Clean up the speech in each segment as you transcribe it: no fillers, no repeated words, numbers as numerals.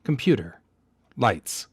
Computer. Lights.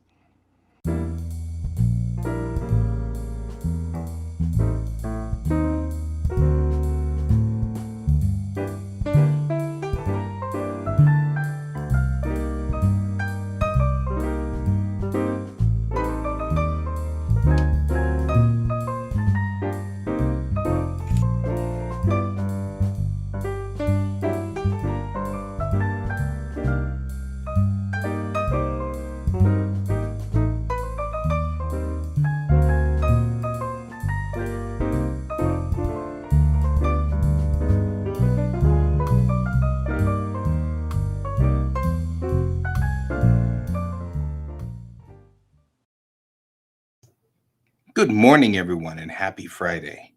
Good morning, everyone, and happy Friday.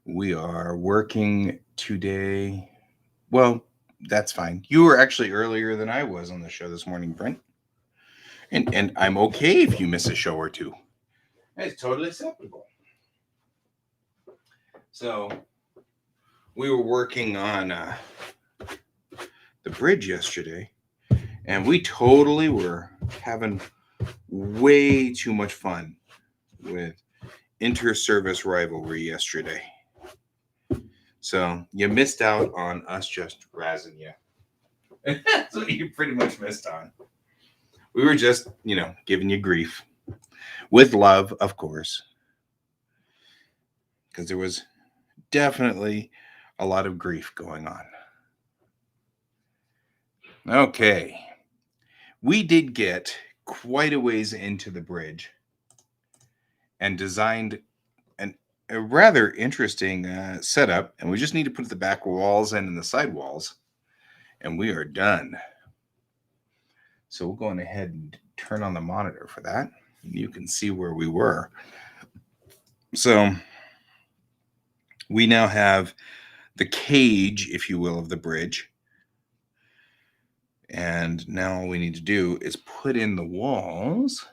We are working today. Well, that's fine. You were actually earlier than I was on the show this morning, Brent. And I'm okay if you miss a show or two. It's totally acceptable. So, we were working on the bridge yesterday, and we totally were having way too much fun with inter-service rivalry yesterday. So you missed out on us just razzing you. That's what you pretty much missed on. We were just, giving you grief with love, of course, because there was definitely a lot of grief going on. Okay. We did get quite a ways into the bridge and designed a rather interesting setup, and we just need to put the back walls in and the side walls, and we are done. So we'll go on ahead and turn on the monitor for that. You can see where we were. So we now have the cage, if you will, of the bridge. And now all we need to do is put in the walls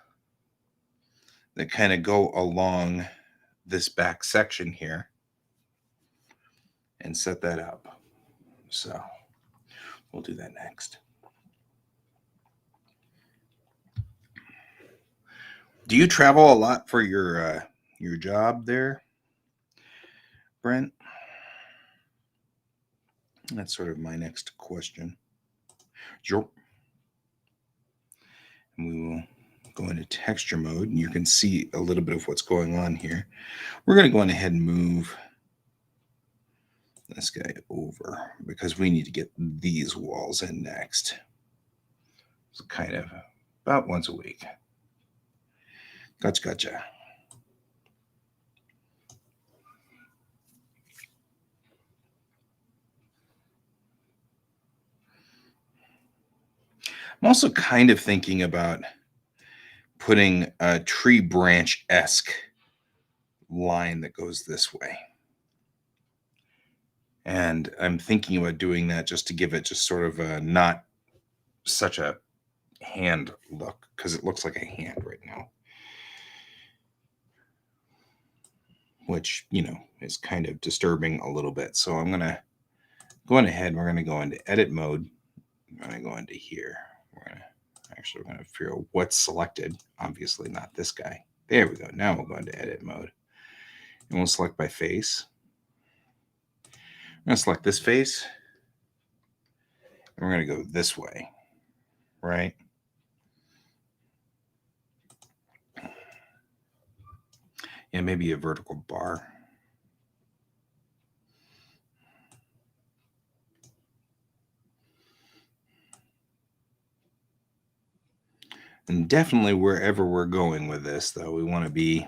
that kind of go along this back section here and set that up. So we'll do that next. Do you travel a lot for your job there, Brent? That's sort of my next question. Sure. And we will go into texture mode, and you can see a little bit of what's going on here. We're going to go on ahead and move this guy over because we need to get these walls in next. So kind of about once a week. Gotcha. I'm also kind of thinking about putting a tree branch-esque line that goes this way. And I'm thinking about doing that just to give it just sort of a not such a hand look, because it looks like a hand right now. Which, is kind of disturbing a little bit. So I'm going to go on ahead. We're going to go into edit mode. I'm going to go into here. We're going to figure out what's selected. Obviously not this guy. There we go. Now we'll go into edit mode. And we'll select by face. I'm going to select this face. And we're going to go this way. Right? And maybe a vertical bar. And definitely wherever we're going with this, though, we want to be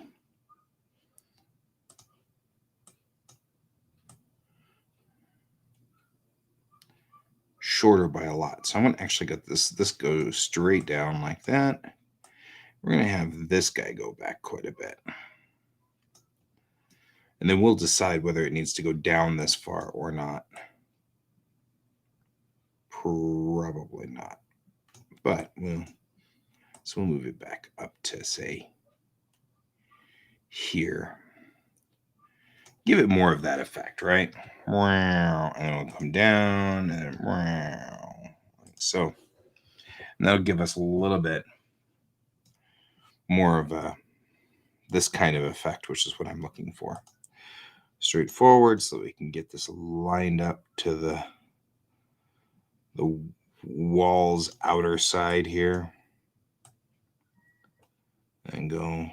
shorter by a lot. So I'm going to actually get this goes straight down like that. We're going to have this guy go back quite a bit. And then we'll decide whether it needs to go down this far or not. Probably not. But we'll move it back up to, say, here. Give it more of that effect, right? And it'll come down and so And that'll give us a little bit more of this kind of effect, which is what I'm looking for. Straightforward, so we can get this lined up to the wall's outer side here. And go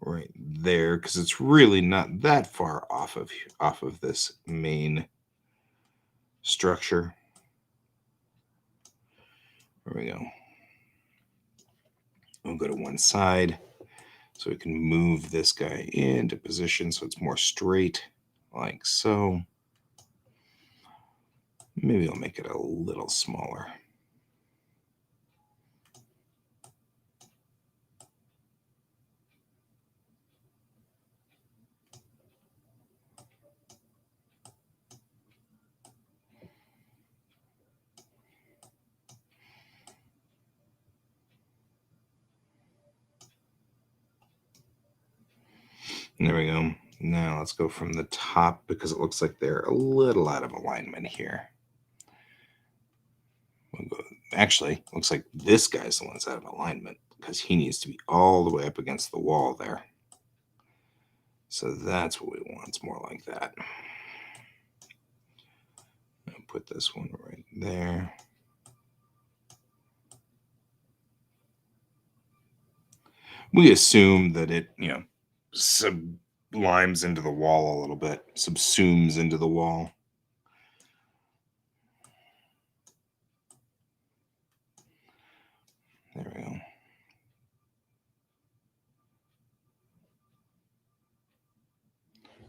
right there, because it's really not that far off of this main structure. There we go. We'll go to one side so we can move this guy into position so it's more straight, like so. Maybe I'll make it a little smaller. There we go. Now let's go from the top, because it looks like they're a little out of alignment here. We'll go, actually, looks like this guy's the one that's out of alignment, because he needs to be all the way up against the wall there. So that's what we want. It's more like that. I'll put this one right there. We assume that it, sublimes into the wall a little bit, subsumes into the wall. There we go.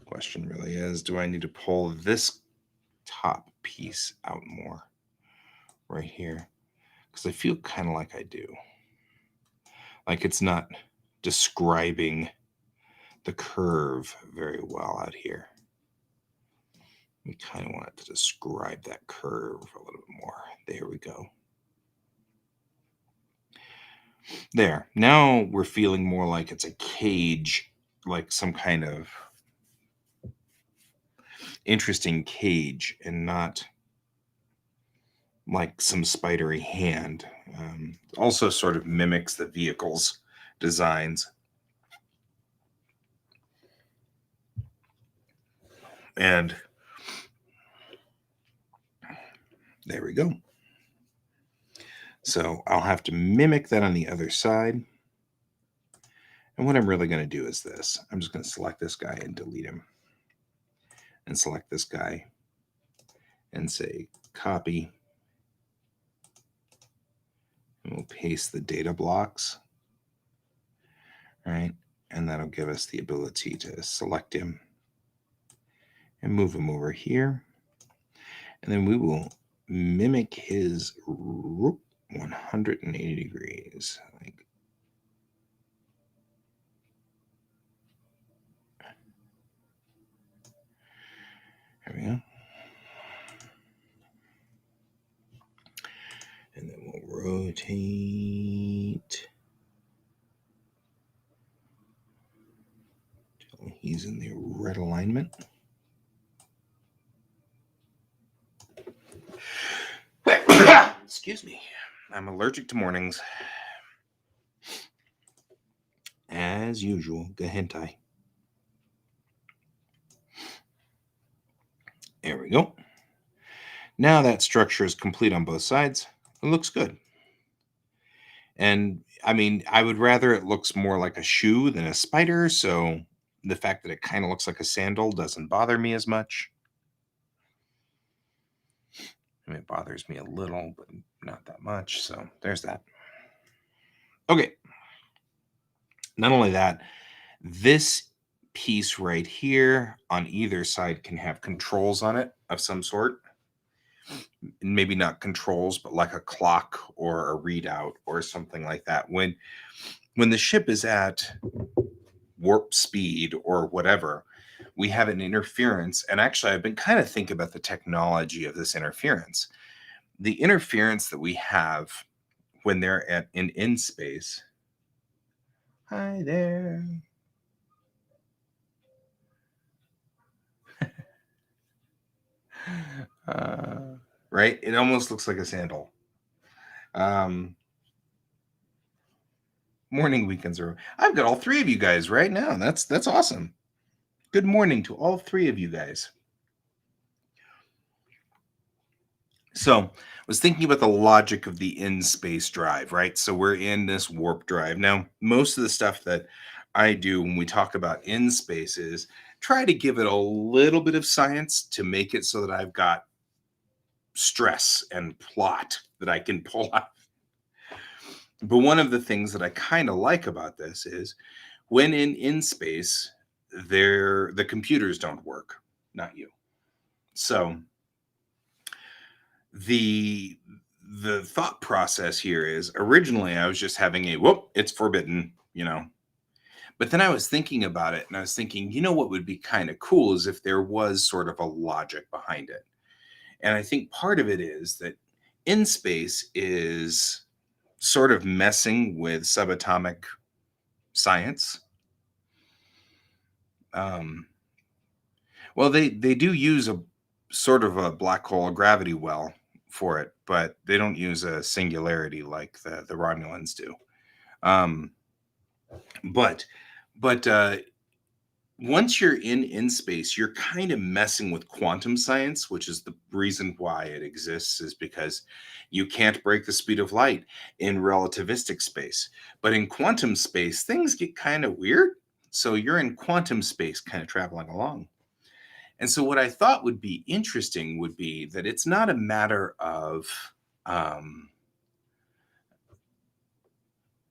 Question really is, do I need to pull this top piece out more right here? Because I feel kind of like I do. Like it's not describing the curve very well out here. We kind of want it to describe that curve a little bit more. There we go. There. Now we're feeling more like it's a cage, like some kind of interesting cage, and not like some spidery hand. Also sort of mimics the vehicle's designs. And there we go. So I'll have to mimic that on the other side. And what I'm really going to do is this. I'm just going to select this guy and delete him. And select this guy and say copy. And we'll paste the data blocks. Right? And that'll give us the ability to select him and move him over here. And then we will mimic his 180 degrees. Like, there we go. And then we'll rotate till he's in the red alignment. Excuse me. I'm allergic to mornings. As usual, Gehentai. There we go. Now that structure is complete on both sides. It looks good. And I mean, I would rather it looks more like a shoe than a spider, so the fact that it kind of looks like a sandal doesn't bother me as much. I mean, it bothers me a little, but not that much, so there's that. Okay. Not only that, this piece right here on either side can have controls on it of some sort. Maybe not controls, but like a clock or a readout or something like that. When the ship is at warp speed or whatever, we have an interference. And actually, I've been kind of thinking about the technology of this interference. The interference that we have when they're in space. Hi there. Right? It almost looks like a sandal. Morning weekends are. I've got all three of you guys right now. That's awesome. Good morning to all three of you guys. So I was thinking about the logic of the in space drive, right? So we're in this warp drive. Now, most of the stuff that I do when we talk about in space is try to give it a little bit of science to make it so that I've got stress and plot that I can pull out. But one of the things that I kind of like about this is when in space, the computers don't work, not you. So the the thought process here is originally I was just having a whoop, it's forbidden, But then I was thinking about it and I was thinking, what would be kind of cool is if there was sort of a logic behind it. And I think part of it is that in space is sort of messing with subatomic science. Um, well, they do use a sort of a black hole gravity well for it, but they don't use a singularity like the Romulans do. Um, but but once you're in space, you're kind of messing with quantum science, which is the reason why it exists, is because you can't break the speed of light in relativistic space. But in quantum space, things get kind of weird. So you're in quantum space, kind of traveling along. And so, what I thought would be interesting would be that it's not a matter of, um,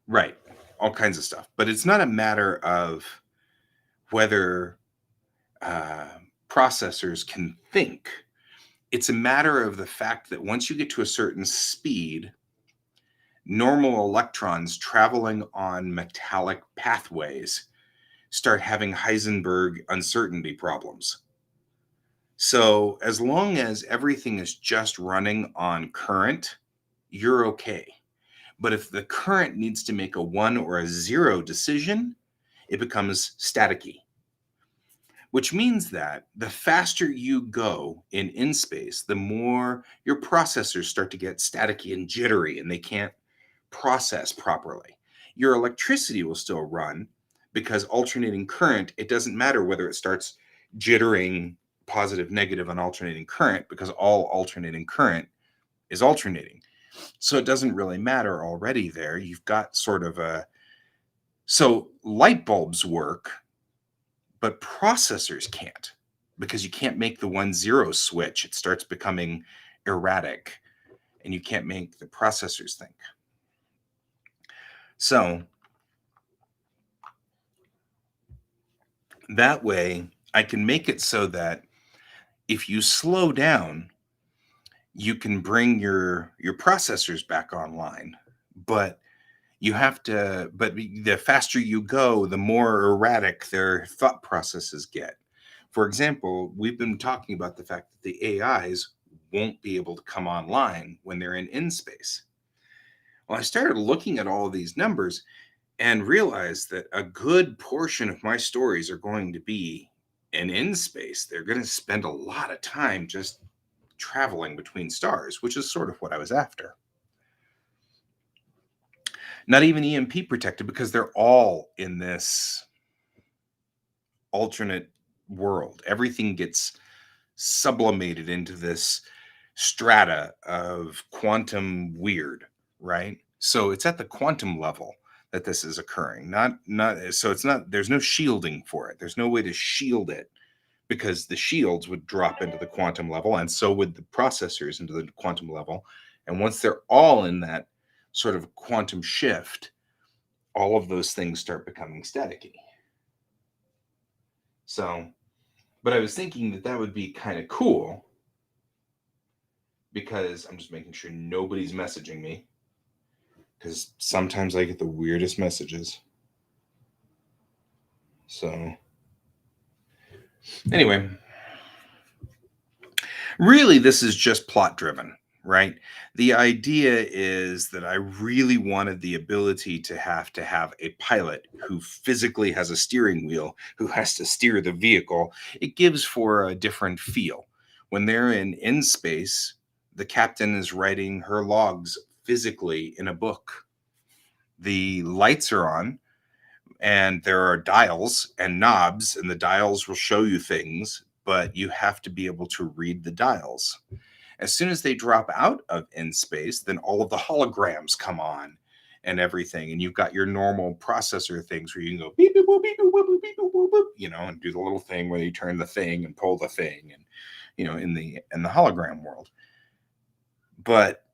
right, all kinds of stuff, but it's not a matter of whether uh, processors can think. It's a matter of the fact that once you get to a certain speed, normal electrons traveling on metallic pathways start having Heisenberg uncertainty problems. So, as long as everything is just running on current, you're okay. But if the current needs to make a 1 or a 0 decision, it becomes staticky, which means that the faster you go in space, the more your processors start to get staticky and jittery and they can't process properly. Your electricity will still run because alternating current, it doesn't matter whether it starts jittering positive, negative on alternating current because all alternating current is alternating. So it doesn't really matter already there. You've got sort of a. So light bulbs work, but processors can't because you can't make the 1 0 switch. It starts becoming erratic and you can't make the processors think. So that way, I can make it so that if you slow down, you can bring your processors back online, but you have to but the faster you go, the more erratic their thought processes get. For example, we've been talking about the fact that the AIs won't be able to come online when they're in space. Well, I started looking at all of these numbers and realized that a good portion of my stories are going to be in space. They're going to spend a lot of time just traveling between stars, which is sort of what I was after. Not even EMP protected because they're all in this alternate world. Everything gets sublimated into this strata of quantum weird, right? So it's at the quantum level that this is occurring. Not so it's not there's no shielding for it. There's no way to shield it because the shields would drop into the quantum level and so would the processors into the quantum level. And once they're all in that sort of quantum shift, all of those things start becoming staticky. So, but I was thinking that that would be kind of cool because I'm just making sure nobody's messaging me because sometimes I get the weirdest messages. So, anyway, really, this is just plot driven, right? The idea is that I really wanted the ability to have a pilot who physically has a steering wheel, who has to steer the vehicle. It gives for a different feel. When they're in space, the captain is writing her logs physically in a book. the lights are on, and there are dials and knobs, and the dials will show you things, but you have to be able to read the dials. As soon as they drop out of in space, then all of the holograms come on and everything, and you've got your normal processor things where you can go beep beep boop beep boop boop boop beep boop boop boop, and do the little thing where you turn the thing and pull the thing, and in the hologram world. But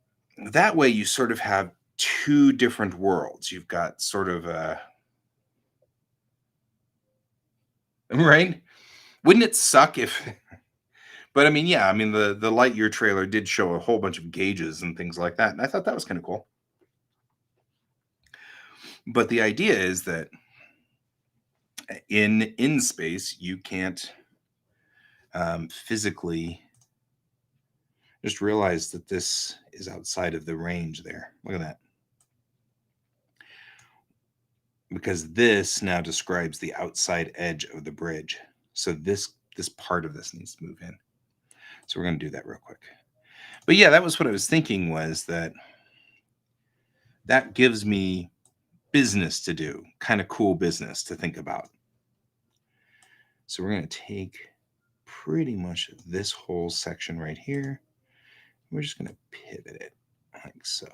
that way, you sort of have two different worlds. You've got sort of a right. Wouldn't it suck if? But I mean, yeah, I mean the Lightyear trailer did show a whole bunch of gauges and things like that, and I thought that was kind of cool. But the idea is that in space you can't physically just realize that this is outside of the range there. Look at that. Because this now describes the outside edge of the bridge. So this part of this needs to move in. So we're going to do that real quick. But yeah, that was what I was thinking, was that gives me business to do, kind of cool business to think about. So we're going to take pretty much this whole section right here. We're just going to pivot it like so.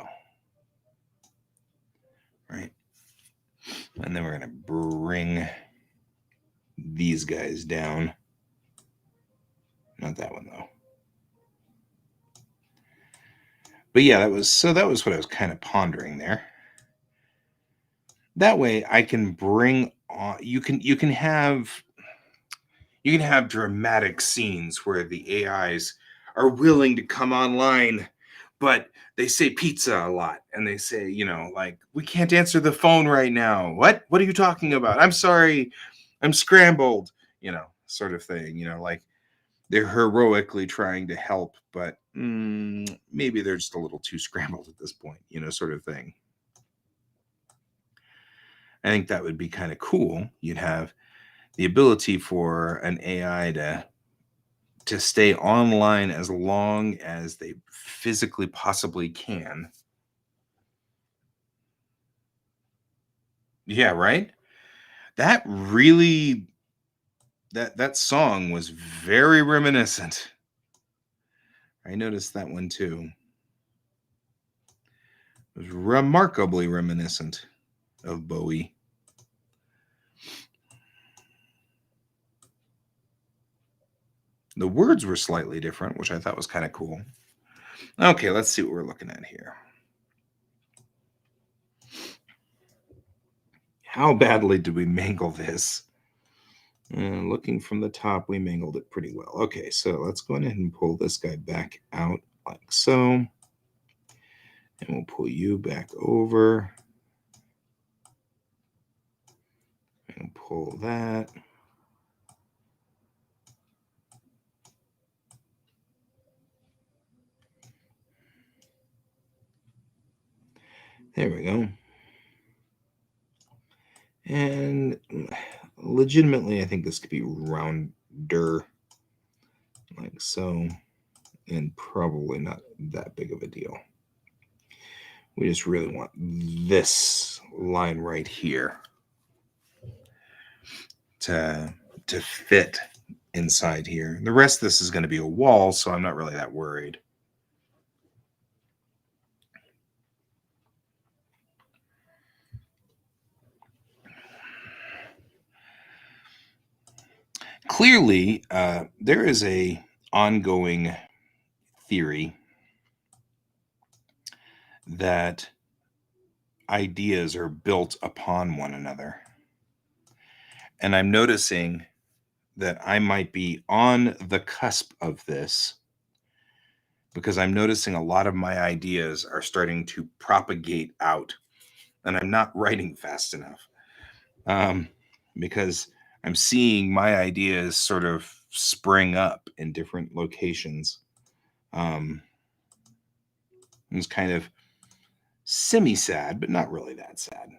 Right. And then we're going to bring these guys down. Not that one though. But yeah, that was what I was kind of pondering there. That way I can bring on, you can have dramatic scenes where the AIs are willing to come online, but they say pizza a lot, and they say, like, we can't answer the phone right now. What are you talking about? I'm sorry, I'm scrambled, sort of thing, like they're heroically trying to help, but maybe they're just a little too scrambled at this point, sort of thing. I think that would be kind of cool. You'd have the ability for an AI to stay online as long as they physically possibly can. Yeah, right? That really that song was very reminiscent. I noticed that one too. It was remarkably reminiscent of Bowie. The words were slightly different, which I thought was kind of cool. Okay, let's see what we're looking at here. How badly did we mangle this? Looking from the top, we mangled it pretty well. Okay, so let's go ahead and pull this guy back out like so. And we'll pull you back over. And pull that. There we go. And legitimately, I think this could be rounder, like so, and probably not that big of a deal. We just really want this line right here to fit inside here. The rest of this is going to be a wall, so I'm not really that worried. Clearly, there is a ongoing theory that ideas are built upon one another. And I'm noticing that I might be on the cusp of this, because I'm noticing a lot of my ideas are starting to propagate out, and I'm not writing fast enough, because I'm seeing my ideas sort of spring up in different locations. It's kind of semi-sad, but not really that sad.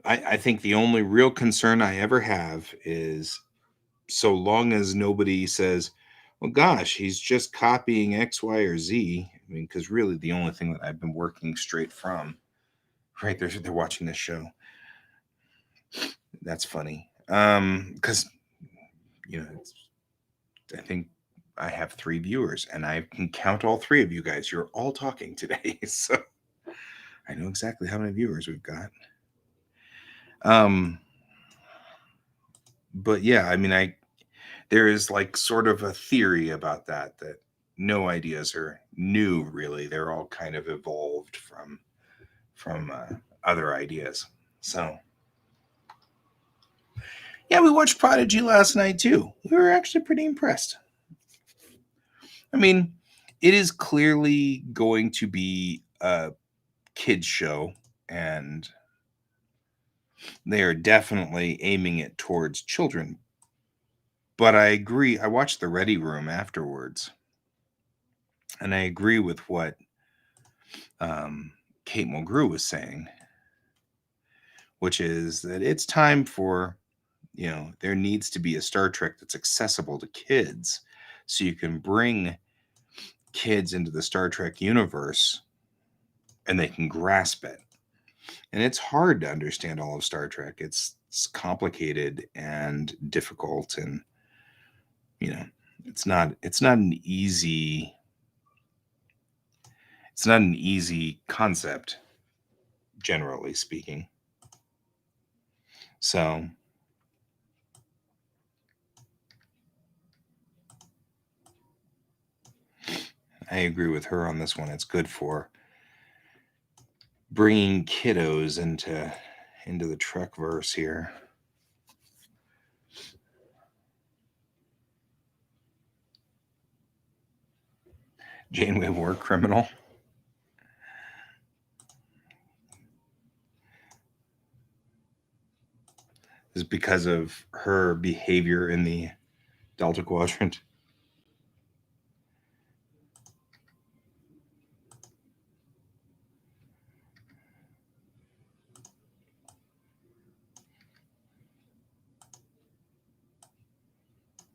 I think the only real concern I ever have is so long as nobody says, well, gosh, he's just copying X, Y, or Z. I mean, because really the only thing that I've been working straight from, right, they're watching this show. That's funny. Because, I think I have 3 viewers and I can count all 3 of you guys. You're all talking today. So I know exactly how many viewers we've got. But yeah, I mean, there is like sort of a theory about that no ideas are new really. They're all kind of evolved from other ideas. So yeah, we watched Prodigy last night too. We were actually pretty impressed. I mean, it is clearly going to be a kids show, and they are definitely aiming it towards children. But I agree. I watched the Ready Room afterwards, and I agree with what Kate Mulgrew was saying, which is that it's time for, there needs to be a Star Trek that's accessible to kids, so you can bring kids into the Star Trek universe and they can grasp it. And it's hard to understand all of Star Trek. It's complicated and difficult, and it's not an easy concept, generally speaking. So I agree with her on this one. It's good for bringing kiddos into the Trek verse here. Janeway War Criminal. Is because of her behavior in the Delta Quadrant.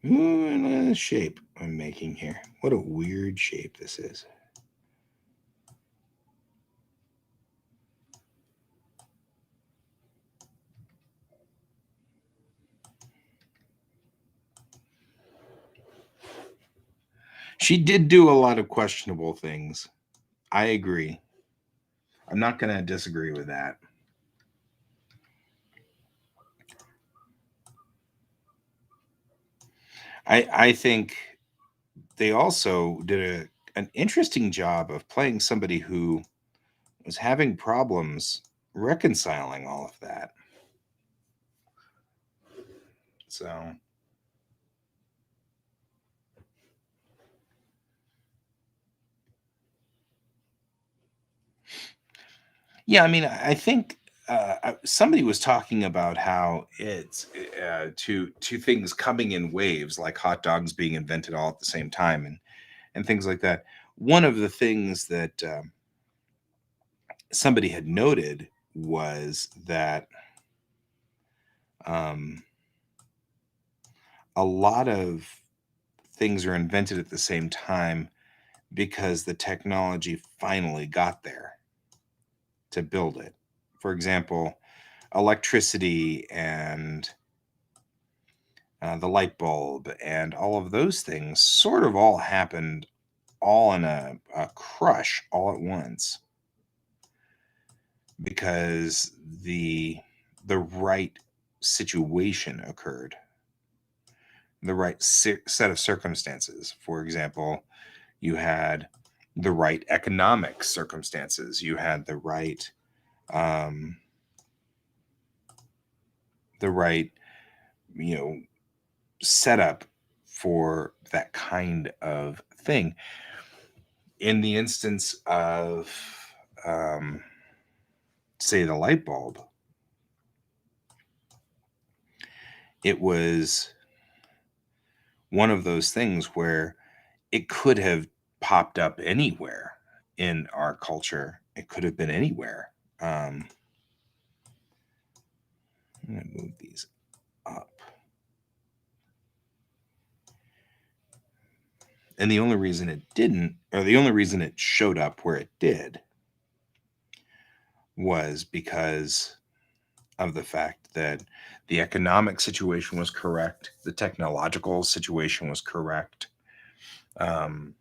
Ooh, shape I'm making here. What a weird shape this is. She did do a lot of questionable things. I agree. I'm not going to disagree with that. I think they also did an interesting job of playing somebody who was having problems reconciling all of that. So yeah, I mean, I think somebody was talking about how it's to things coming in waves, like hot dogs being invented all at the same time, and things like that. One of the things that somebody had noted was that um, a lot of things are invented at the same time because the technology finally got there to build it. For example, electricity and the light bulb and all of those things sort of all happened all in a crush all at once because the right situation occurred, the right set of circumstances. For example, you had the right economic circumstances, you had um, the right you know setup for that kind of thing. In the instance of um, say the light bulb, it was one of those things where it could have popped up anywhere in our culture. It could have been anywhere. I'm going to move these up. And the only reason it didn't, or the only reason it showed up where it did, was because of the fact that the economic situation was correct, the technological situation was correct. Um,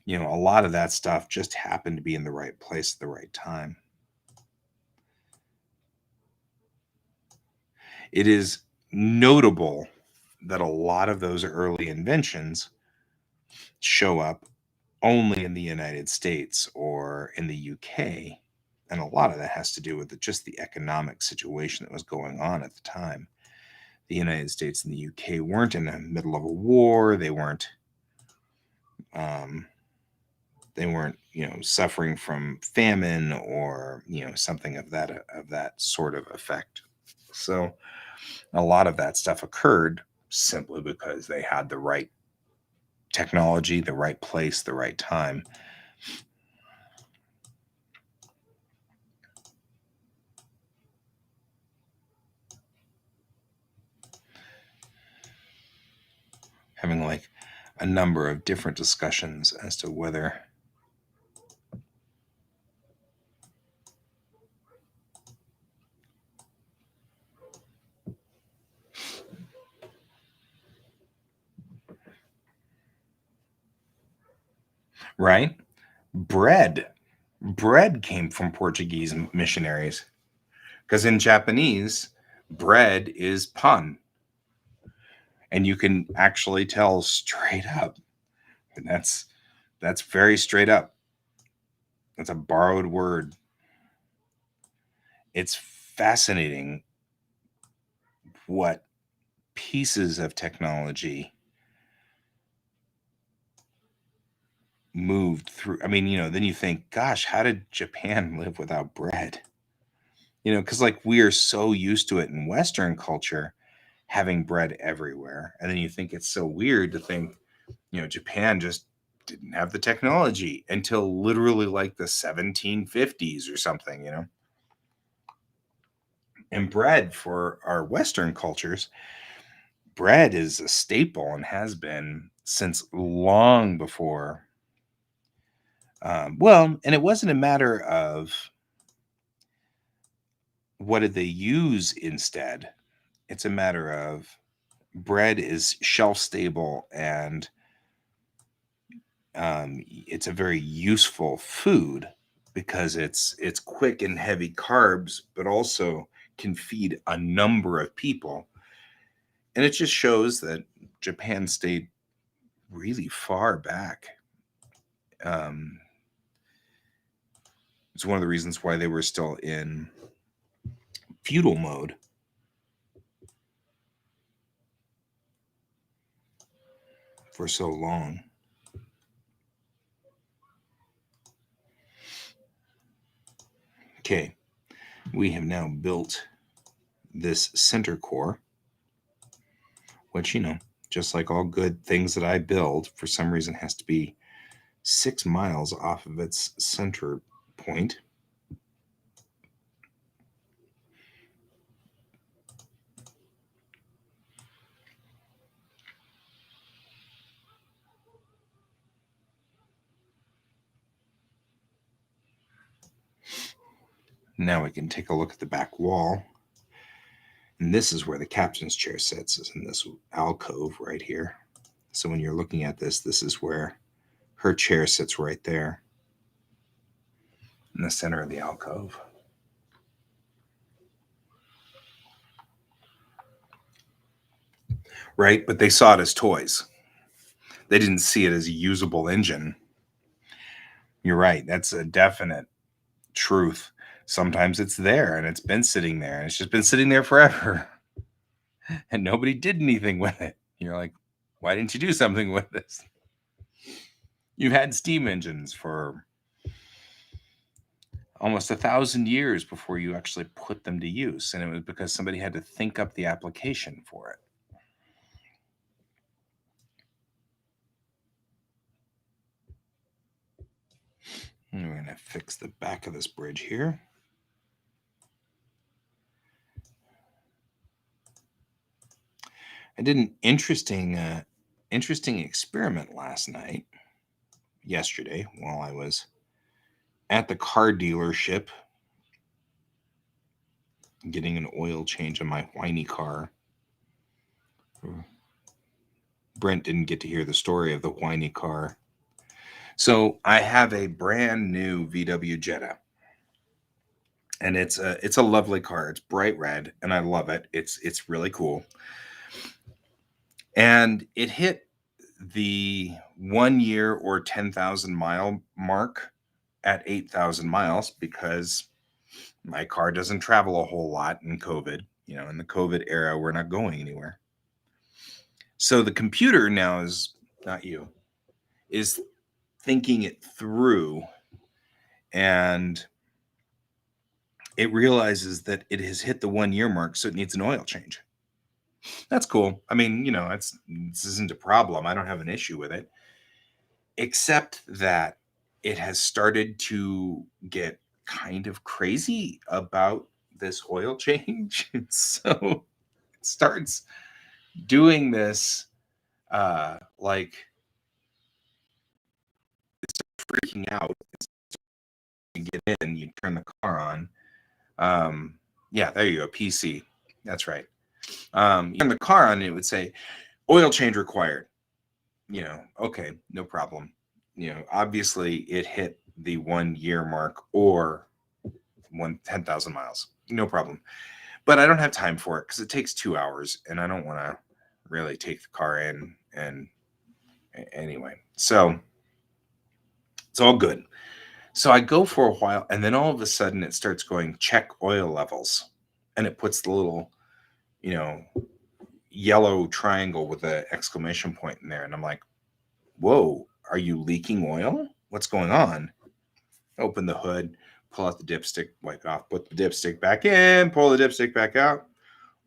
a lot of that stuff just happened to be in the right place at the right time. It is notable that a lot of those early inventions show up only in the United States or in the UK. And a lot of that has to do with just the economic situation that was going on at the time. The United States and the UK weren't in the middle of a war. Um, they weren't, suffering from famine or something of that sort of effect. So a lot of that stuff occurred simply because they had the right technology, the right place, the right time. Having like a number of different discussions as to whether right? Bread came from Portuguese missionaries, because in Japanese, bread is pun, and you can actually tell straight up. And that's very straight up. That's a borrowed word. It's fascinating what pieces of technology moved through. I mean, then you think, gosh, how did Japan live without bread? Because like we are so used to it in Western culture, having bread everywhere. And then you think it's so weird to think, Japan just didn't have the technology until literally like the 1750s or something. And bread, for our Western cultures, bread is a staple and has been since long before. And it wasn't a matter of what did they use instead. It's a matter of bread is shelf stable, and it's a very useful food because it's quick and heavy carbs, but also can feed a number of people. And it just shows that Japan stayed really far back. Um, it's one of the reasons why they were still in feudal mode for so long. Okay, we have now built this center core, which, just like all good things that I build, for some reason has to be 6 miles off of its center point. Now we can take a look at the back wall. And this is where the captain's chair sits, is in this alcove right here. So when you're looking at this is where her chair sits, right there in the center of the alcove. Right? But they saw it as toys. They didn't see it as a usable engine. You're right. That's a definite truth. Sometimes it's there and it's been sitting there and it's just been sitting there forever and nobody did anything with it. You're like, why didn't you do something with this? You've had steam engines for almost 1,000 years before you actually put them to use. And it was because somebody had to think up the application for it. And we're going to fix the back of this bridge here. I did an interesting interesting experiment yesterday, while I was at the car dealership getting an oil change on my whiny car. Brent didn't get to hear the story of the whiny car. So I have a brand new VW Jetta, and it's a lovely car. It's bright red, and I love it. It's really cool. And it hit the 1 year or 10,000 mile mark at 8,000 miles because my car doesn't travel a whole lot in COVID. You know, in the COVID era, we're not going anywhere. So the computer now is thinking it through, and it realizes that it has hit the 1 year mark, so it needs an oil change. That's cool. I mean, this isn't a problem. I don't have an issue with it, except that it has started to get kind of crazy about this oil change. So it starts doing this, like freaking out. You get in, you turn the car on. Yeah, there you go. PC. That's right. You turn the car on, and it would say oil change required. Okay, no problem. Obviously it hit the 1 year mark or 10,000 miles. No problem. But I don't have time for it because it takes 2 hours, and I don't want to really take the car in. And anyway, so it's all good. So I go for a while, and then all of a sudden it starts going check oil levels, and it puts the little, yellow triangle with an exclamation point in there. And I'm like, whoa, are you leaking oil? What's going on? Open the hood, pull out the dipstick, wipe it off, put the dipstick back in, pull the dipstick back out.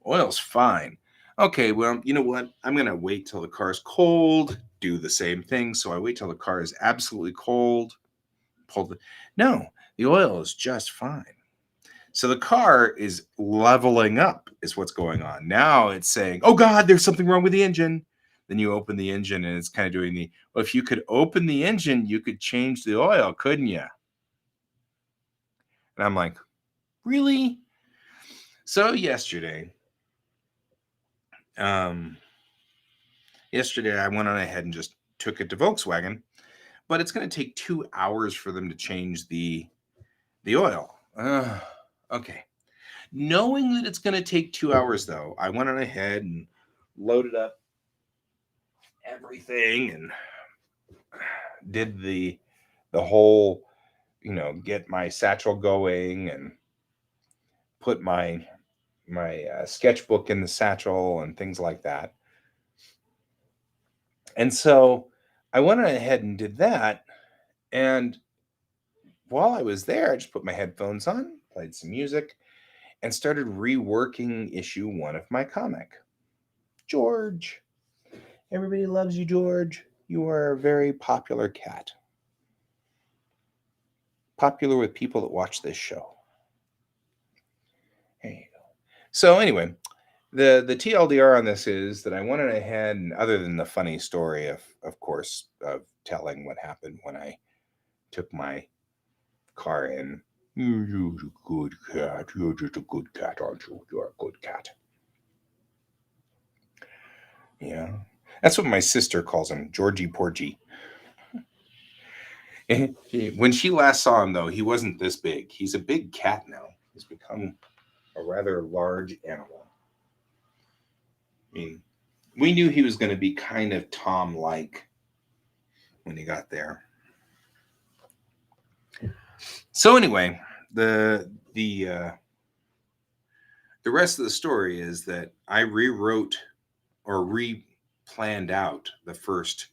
Oil's fine. Okay, well, you know what? I'm going to wait till the car's cold, do the same thing. So I wait till the car is absolutely cold, no, the oil is just fine. So the car is leveling up, is what's going on. Now it's saying, oh God, there's something wrong with the engine. Then you open the engine, and it's kind of doing well, if you could open the engine, you could change the oil, couldn't you? And I'm like, really? So yesterday I went on ahead and just took it to Volkswagen, but it's going to take 2 hours for them to change the oil. Okay. Knowing that it's going to take 2 hours, though, I went on ahead and loaded up everything and did the whole, get my satchel going and put my sketchbook in the satchel and things like that. And so I went ahead and did that. And while I was there, I just put my headphones on, played some music, and started reworking issue 1 of my comic. George. Everybody loves you, George. You are a very popular cat. Popular with people that watch this show. There you go. So anyway, the TLDR on this is that I went ahead, and other than the funny story of course, of telling what happened when I took my car in. You're a good cat. You're just a good cat, aren't you? You're a good cat. Yeah. That's what my sister calls him, Georgie Porgy. When she last saw him, though, he wasn't this big. He's a big cat now. He's become a rather large animal. I mean, we knew he was going to be kind of Tom-like when he got there. So anyway, the rest of the story is that I rewrote or planned out the first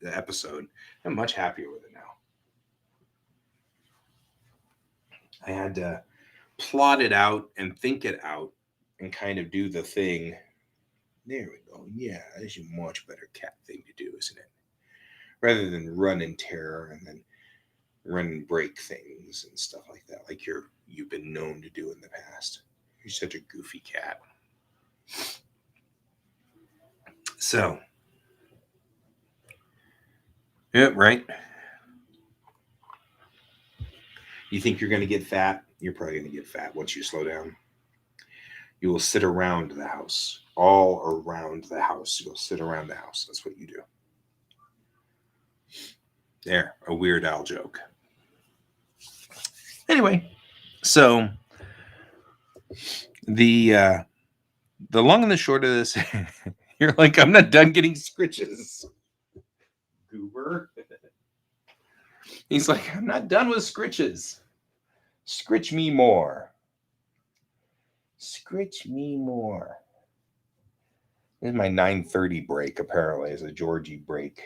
episode. I'm much happier with it now. I had to plot it out and think it out and kind of do the thing. There we go. Yeah, that's a much better cat thing to do, isn't it? Rather than run in terror and then run and break things and stuff like that, like you've been known to do in the past. You're such a goofy cat. So Yeah, right. You think you're going to get fat? You're probably going to get fat once you slow down. You will sit around the house, all around the house. You'll sit around the house. That's what you do. There, a Weird Al joke. Anyway, so the long and the short of this, you're like, I'm not done getting scritches. Goober. He's like, I'm not done with scritches. Scritch me more. Scritch me more. This is my 9:30 break, apparently. It's a Georgie break.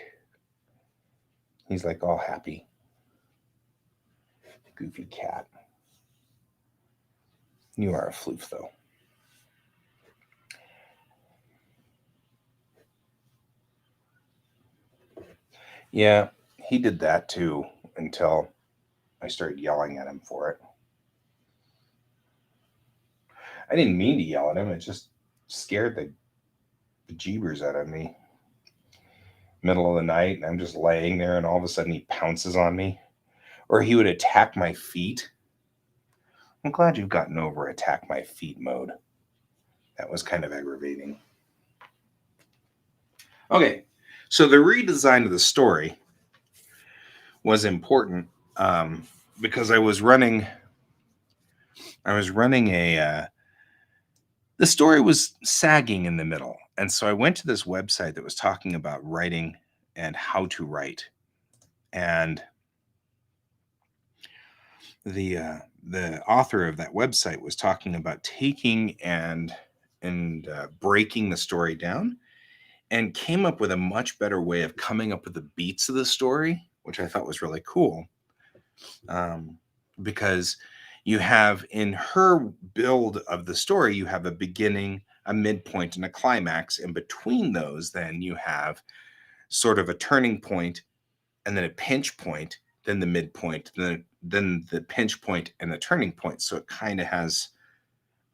He's like all happy. Goofy cat. You are a floof, though. Yeah, he did that too until I started yelling at him for it. I didn't mean to yell at him. It just scared the bejeebers out of me. Middle of the night, and I'm just laying there, and all of a sudden he pounces on me. Or he would attack my feet. I'm glad you've gotten over attack my feet mode. That was kind of aggravating. Okay, so the redesign of the story was important because I was running a the story was sagging in the middle, and so I went to this website that was talking about writing and how to write, and the author of that website was talking about taking and breaking the story down, and came up with a much better way of coming up with the beats of the story, which I thought was really cool. Because you have in her build of the story, you have a beginning, a midpoint, and a climax. In between those, then you have sort of a turning point, and then a pinch point, then the midpoint, then the pinch point and the turning point. So it kind of has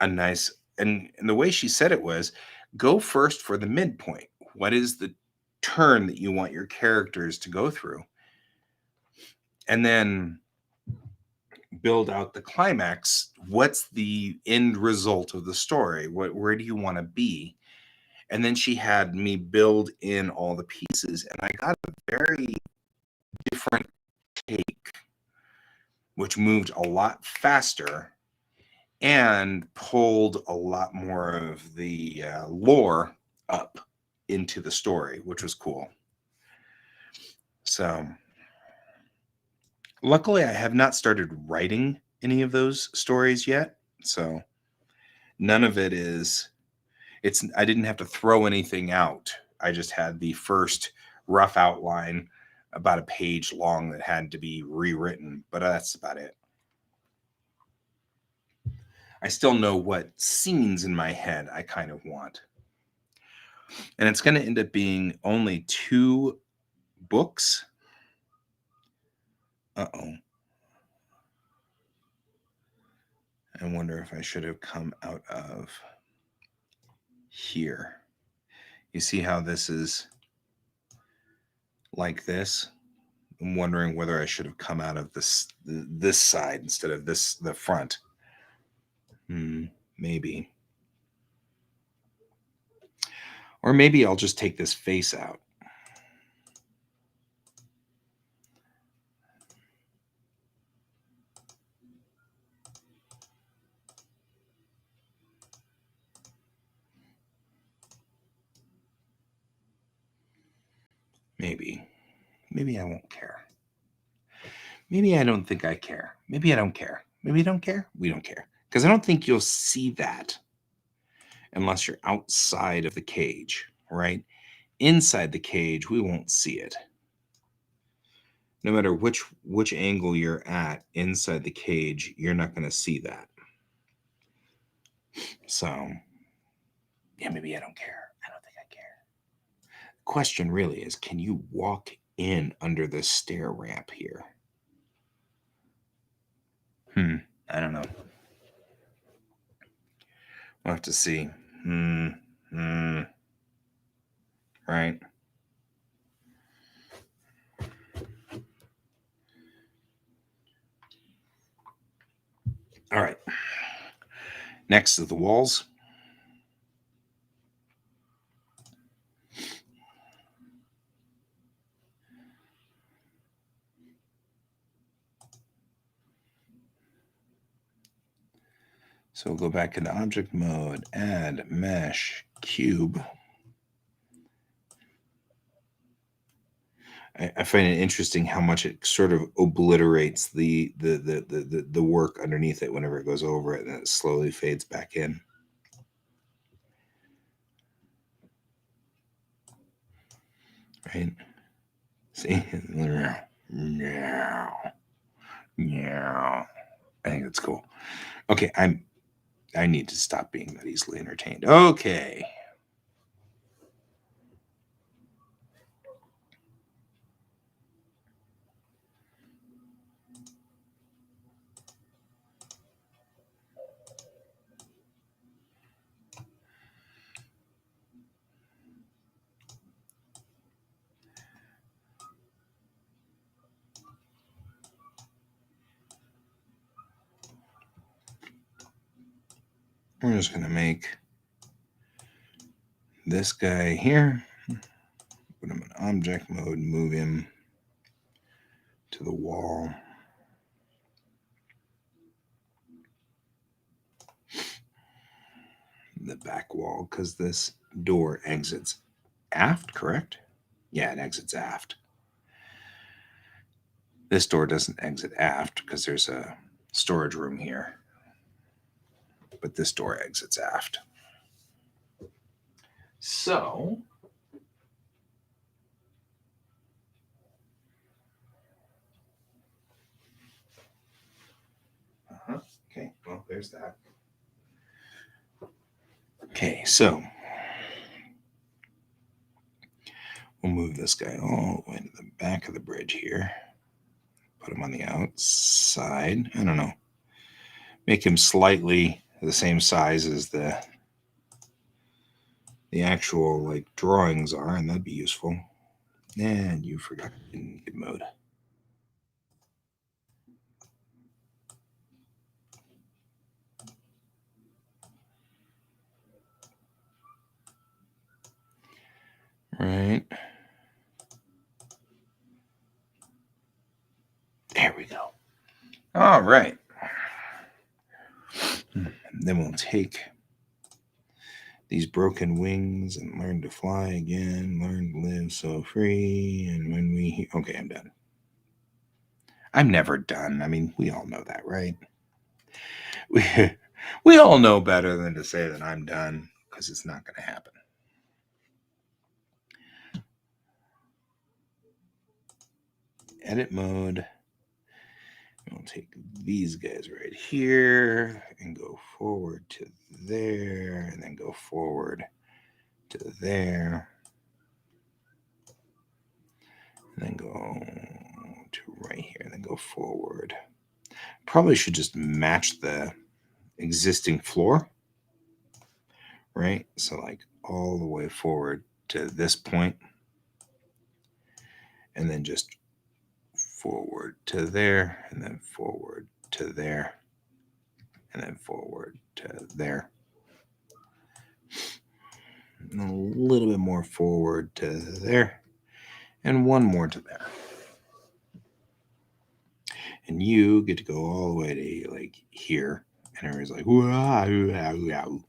a nice, and the way she said it was, go first for the midpoint. What is the turn that you want your characters to go through? And then build out the climax. What's the end result of the story? Where do you want to be? And then she had me build in all the pieces, and I got a very different take, which moved a lot faster and pulled a lot more of the lore up into the story, which was cool. So luckily I have not started writing any of those stories yet, so none of it is, I didn't have to throw anything out. I just had the first rough outline about a page long that had to be rewritten, but that's about it. I still know what scenes in my head I kind of want. And it's going to end up being only 2 books. Uh-oh. I wonder if I should have come out of here. You see how this is like this? I'm wondering whether I should have come out of this side instead of the front. Maybe. Or maybe I'll just take this face out. Maybe. Maybe I won't care. Maybe I don't think I care. Maybe I don't care. Maybe I don't care. We don't care. Because I don't think you'll see that unless you're outside of the cage, right? Inside the cage, we won't see it. No matter which angle you're at inside the cage, you're not going to see that. So, yeah, maybe I don't care. I don't think I care. The question really is, can you walk in under the stair ramp here? I don't know. We'll have to see. Right. All right. Next is the walls. So we'll go back into object mode, add mesh cube. I find it interesting how much it sort of obliterates the work underneath it whenever it goes over it, and then it slowly fades back in. Right? See? Meow. Meow. I think that's cool. Okay, I need to stop being that easily entertained. Okay. We're just going to make this guy here, put him in object mode, move him to the wall. The back wall, because this door exits aft, correct? Yeah, it exits aft. This door doesn't exit aft because there's a storage room here, but this door exits aft. So okay, well, there's that. Okay, so we'll move this guy all the way to the back of the bridge here. Put him on the outside. I don't know. Make him slightly the same size as the actual like drawings are, and that'd be useful. And you forgot in mode. Right. There we go. All right. Then we'll take these broken wings and learn to fly again, learn to live so free. And when we, okay, I'm done. I'm never done. I mean, we all know that, right? We all know better than to say that I'm done, because it's not going to happen. Edit mode. We'll take these guys right here and go forward to there, and then go forward to there, and then go to right here, and then go forward. Probably should just match the existing floor, right? So like all the way forward to this point, and then just forward to there, and then forward to there, and then forward to there. And a little bit more forward to there, and one more to there. And you get to go all the way to like here, and everybody's like, wow, wow, wow.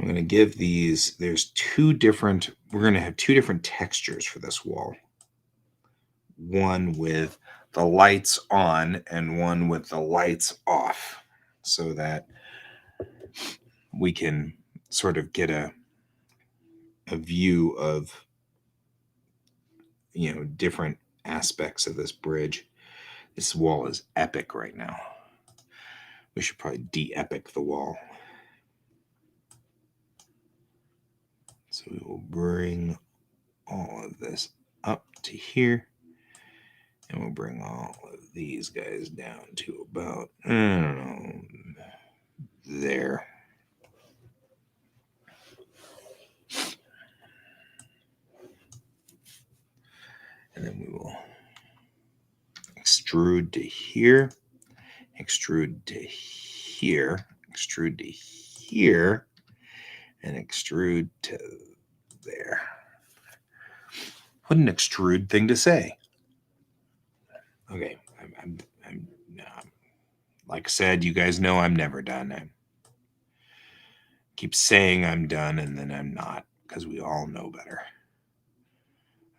I'm going to give these, we're going to have two different textures for this wall. One with the lights on and one with the lights off, so that we can sort of get a view of, different aspects of this bridge. This wall is epic right now. We should probably de-epic the wall. So we will bring all of this up to here, and we'll bring all of these guys down to about, I don't know, there. And then we will extrude to here, extrude to here, extrude to here, and extrude to there. What an extrude thing to say. Okay, I'm like I said, you guys know I'm never done. I keep saying I'm done, and then I'm not, because we all know better.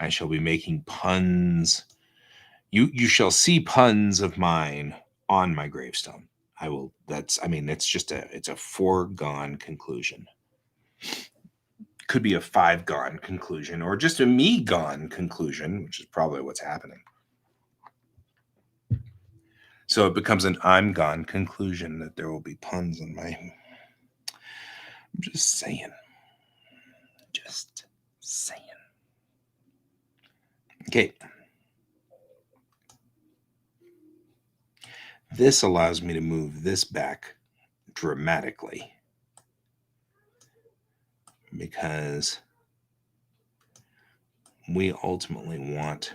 I shall be making puns. You shall see puns of mine on my gravestone. I will. It's a foregone conclusion. Could be a 5 gone conclusion, or just a me gone conclusion, which is probably what's happening. So it becomes an I'm gone conclusion that there will be puns on my. I'm just saying. Just saying. Okay. This allows me to move this back dramatically, because we ultimately want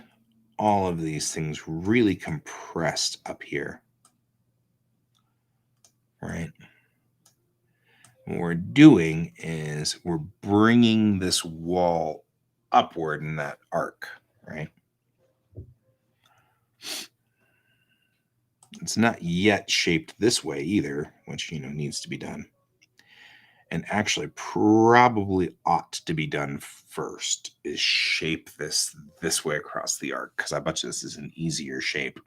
all of these things really compressed up here, right? What we're doing is we're bringing this wall upward in that arc, right? It's not yet shaped this way either, which, needs to be done. And actually probably ought to be done first, is shape this way across the arc, because I bet you this is an easier shape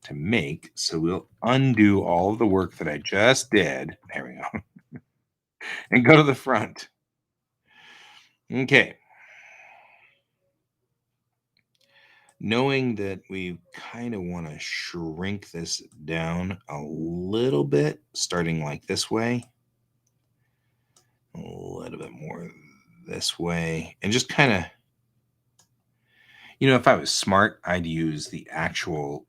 to make. So we'll undo all of the work that I just did. There we go. And go to the front. Okay. Knowing that we kind of want to shrink this down a little bit, starting like this way, a little bit more this way, and just kind of, if I was smart, I'd use the actual,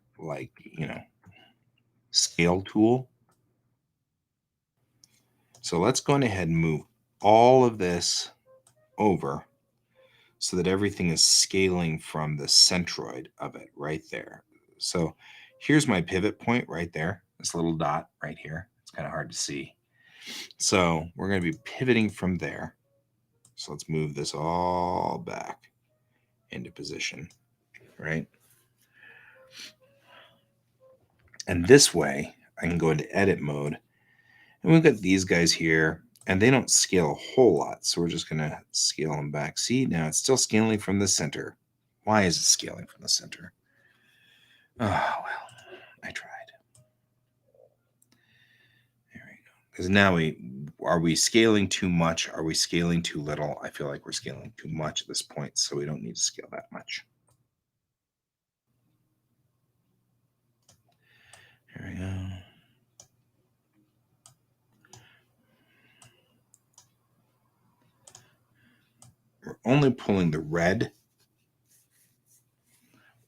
scale tool. So let's go ahead and move all of this over so that everything is scaling from the centroid of it right there. So here's my pivot point right there, this little dot right here. It's kind of hard to see. So we're going to be pivoting from there. So let's move this all back into position, right? And this way I can go into edit mode, and we've got these guys here, and they don't scale a whole lot. So we're just going to scale them back. See, now it's still scaling from the center. Why is it scaling from the center? Oh, well, I tried. There we go. Because now are we scaling too much? Are we scaling too little? I feel like we're scaling too much at this point, so we don't need to scale that much. Here we go. We're only pulling the red.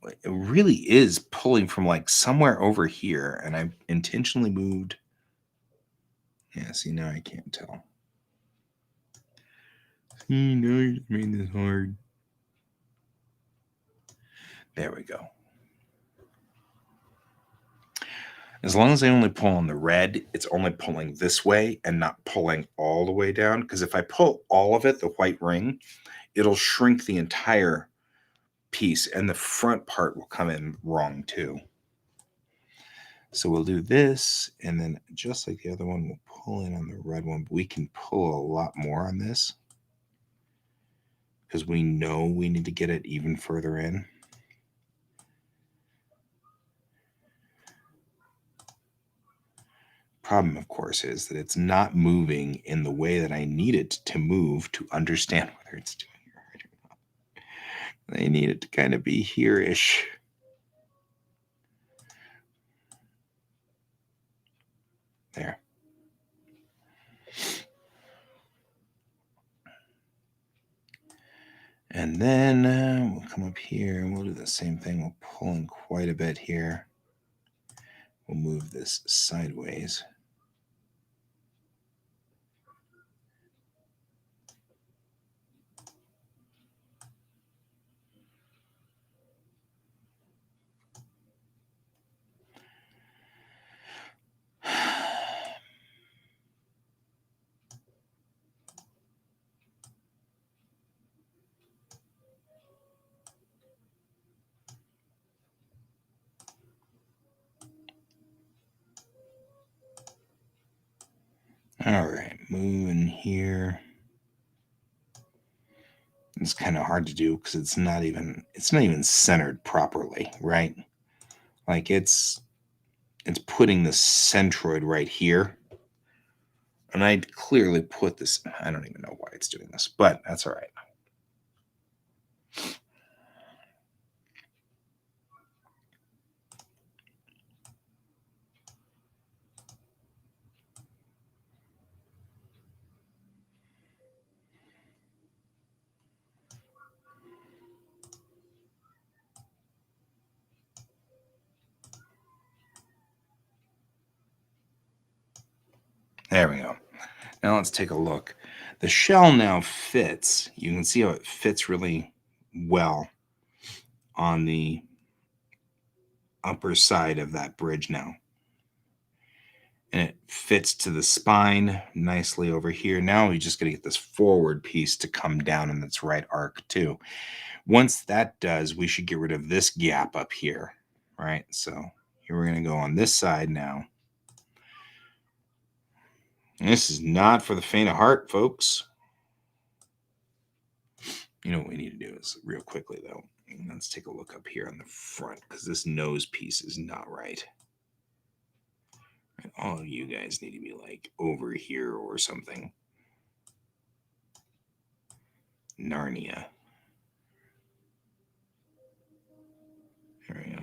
It really is pulling from like somewhere over here, and I intentionally moved. Yeah, see, now I can't tell. See, now you made this hard. There we go. As long as I only pull on the red, it's only pulling this way and not pulling all the way down. Because if I pull all of it, the white ring, it'll shrink the entire piece, and the front part will come in wrong too. So we'll do this, and then just like the other one, we'll pull in on the red one. But we can pull a lot more on this because we know we need to get it even further in. Problem, of course, is that it's not moving in the way that I need it to move to understand whether it's doing it right or not. I need it to kind of be here-ish. There. And then we'll come up here and we'll do the same thing. We'll pull in quite a bit here. We'll move this sideways. All right, moving here. It's kind of hard to do because it's not even centered properly, right? Like it's putting the centroid right here. And I'd clearly put this, I don't even know why it's doing this, but that's all right. There we go. Now let's take a look. The shell now fits. You can see how it fits really well on the upper side of that bridge now. And it fits to the spine nicely over here. Now we just got to get this forward piece to come down in its right arc too. Once that does, we should get rid of this gap up here, right? So here we're going to go on this side now. And this is not for the faint of heart, folks. You know what we need to do is real quickly though. Let's take a look up here on the front because this nose piece is not right. And all of you guys need to be like over here or something. Narnia. There we go.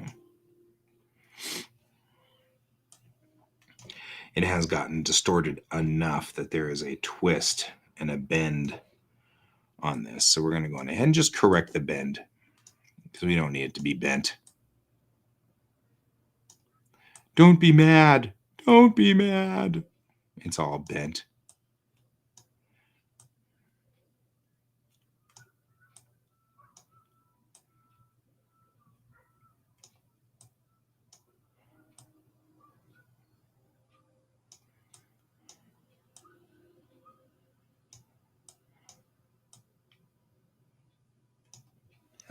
It has gotten distorted enough that there is a twist and a bend on this. So we're going to go ahead and just correct the bend because we don't need it to be bent. Don't be mad. Don't be mad. It's all bent.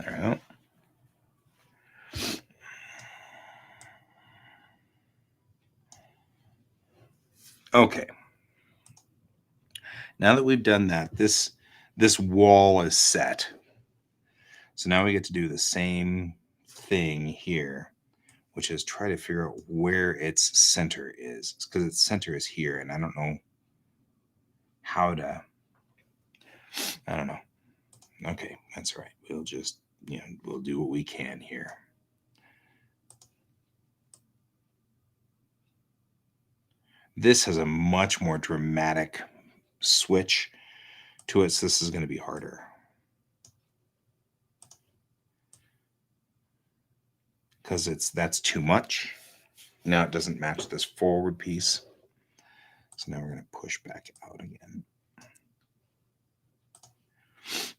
All right. Okay. Now that we've done that, this wall is set. So now we get to do the same thing here, which is try to figure out where its center is. Because its center is here, and I don't know how to. I don't know. Okay, that's right. We'll just, we'll do what we can here. This has a much more dramatic switch to it, so this is going to be harder. Because that's too much. Now it doesn't match this forward piece. So now we're going to push back out again.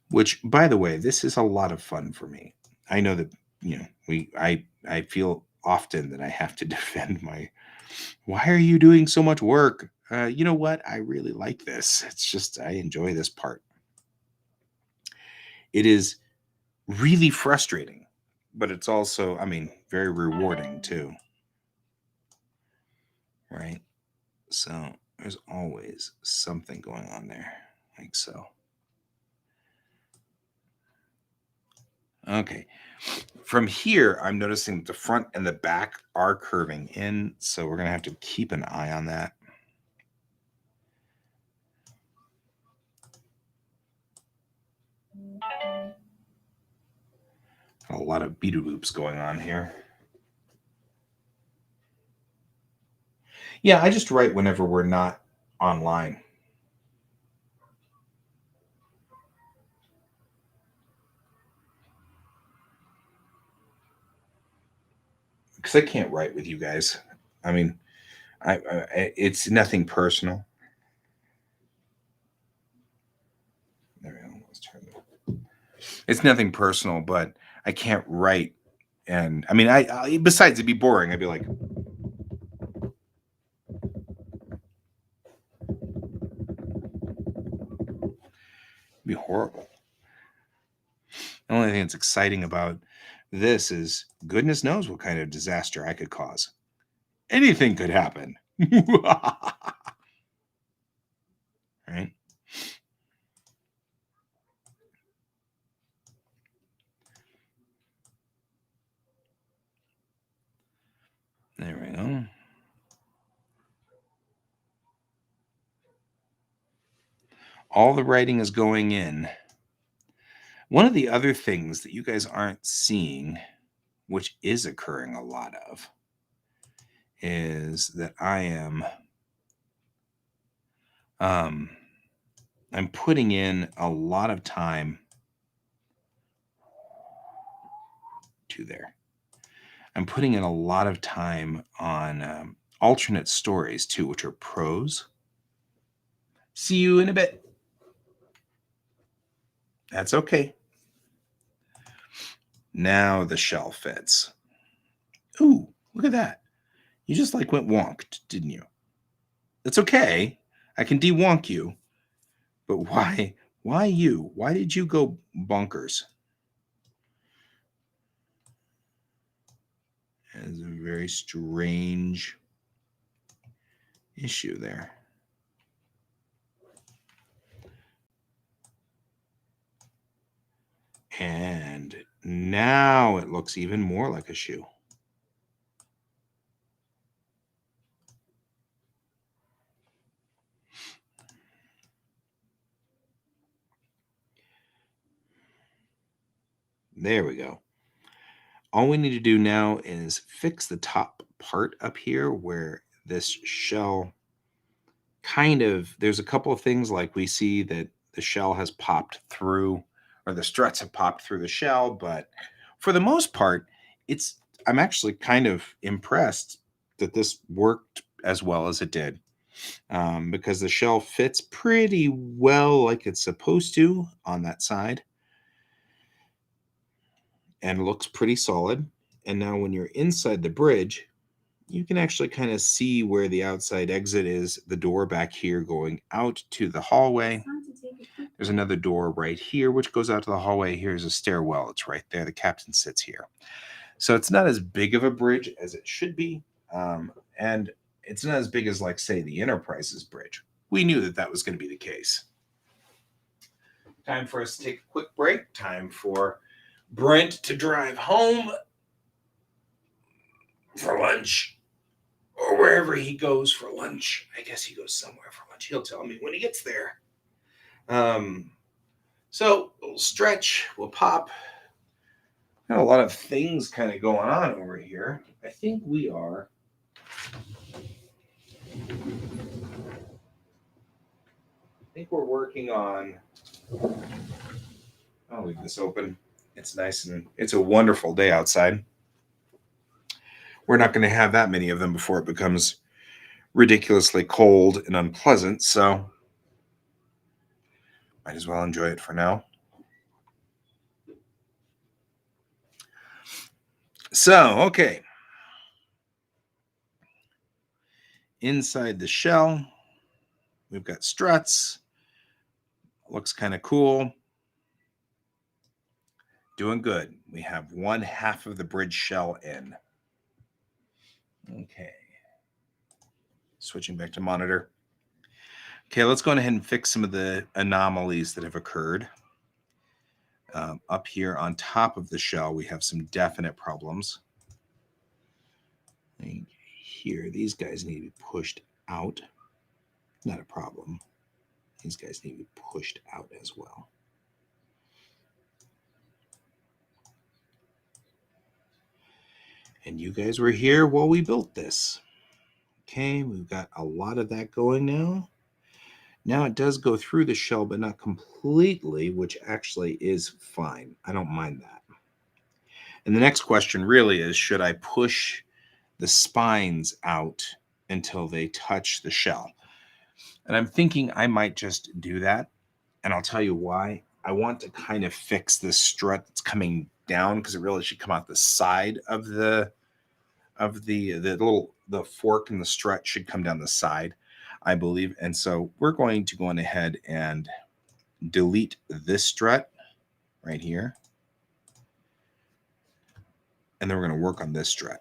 Which, by the way, this is a lot of fun for me. I know that, I feel often that I have to defend my, why are you doing so much work? You know what? I really like this. It's just, I enjoy this part. It is really frustrating, but it's also, very rewarding too. Right? So there's always something going on there, like so. Okay. From here, I'm noticing the front and the back are curving in, so we're going to have to keep an eye on that. A lot of beater loops going on here. Yeah, I just write whenever we're not online. Because I can't write with you guys. It's nothing personal. There we go. Let's turn it. It's nothing personal, but I can't write. And I besides it'd be boring. I'd be like, be horrible. The only thing that's exciting about this is goodness knows what kind of disaster I could cause. Anything could happen. right? There we go. All the writing is going in. One of the other things that you guys aren't seeing, which is occurring a lot of, is that I'm putting in a lot of time to there. I'm putting in a lot of time on alternate stories too, which are prose. See you in a bit. That's okay. Now the shell fits. Ooh, look at that. You just like went wonked, didn't you? That's okay. I can de-wonk you. But why? Why you? Why did you go bonkers? It's a very strange issue there. And now it looks even more like a shoe. There we go. All we need to do now is fix the top part up here where this shell there's a couple of things like we see that the shell has popped through or the struts have popped through the shell, but for the most part, I'm actually kind of impressed that this worked as well as it did. Because the shell fits pretty well like it's supposed to on that side and looks pretty solid. And now when you're inside the bridge, you can actually kind of see where the outside exit is, the door back here going out to the hallway. There's another door right here, which goes out to the hallway. Here's a stairwell. It's right there. The captain sits here. So it's not as big of a bridge as it should be. And it's not as big as, like, say, the Enterprise's bridge. We knew that that was going to be the case. Time for us to take a quick break. Time for Brent to drive home for lunch or wherever he goes for lunch. I guess he goes somewhere for lunch. He'll tell me when he gets there. So we'll stretch, we'll pop. Got a lot of things kind of going on over here. I think we're working on. I'll leave this open. It's nice and it's a wonderful day outside. We're not going to have that many of them before it becomes ridiculously cold and unpleasant, so might as well enjoy it for now. So, okay. Inside the shell, we've got struts. Looks kind of cool. Doing good. We have one half of the bridge shell in. Okay. Switching back to monitor. Okay, let's go ahead and fix some of the anomalies that have occurred. Up here on top of the shell, we have some definite problems. Here, these guys need to be pushed out. Not a problem. These guys need to be pushed out as well. And you guys were here while we built this. Okay, we've got a lot of that going now. Now it does go through the shell, but not completely, which actually is fine. I don't mind that. And the next question really is, should I push the spines out until they touch the shell? And I'm thinking I might just do that. And I'll tell you why. I want to kind of fix this strut that's coming down because it really should come out the side of the fork in the strut should come down the side, I believe. And so we're going to go on ahead and delete this strut right here. And then we're going to work on this strut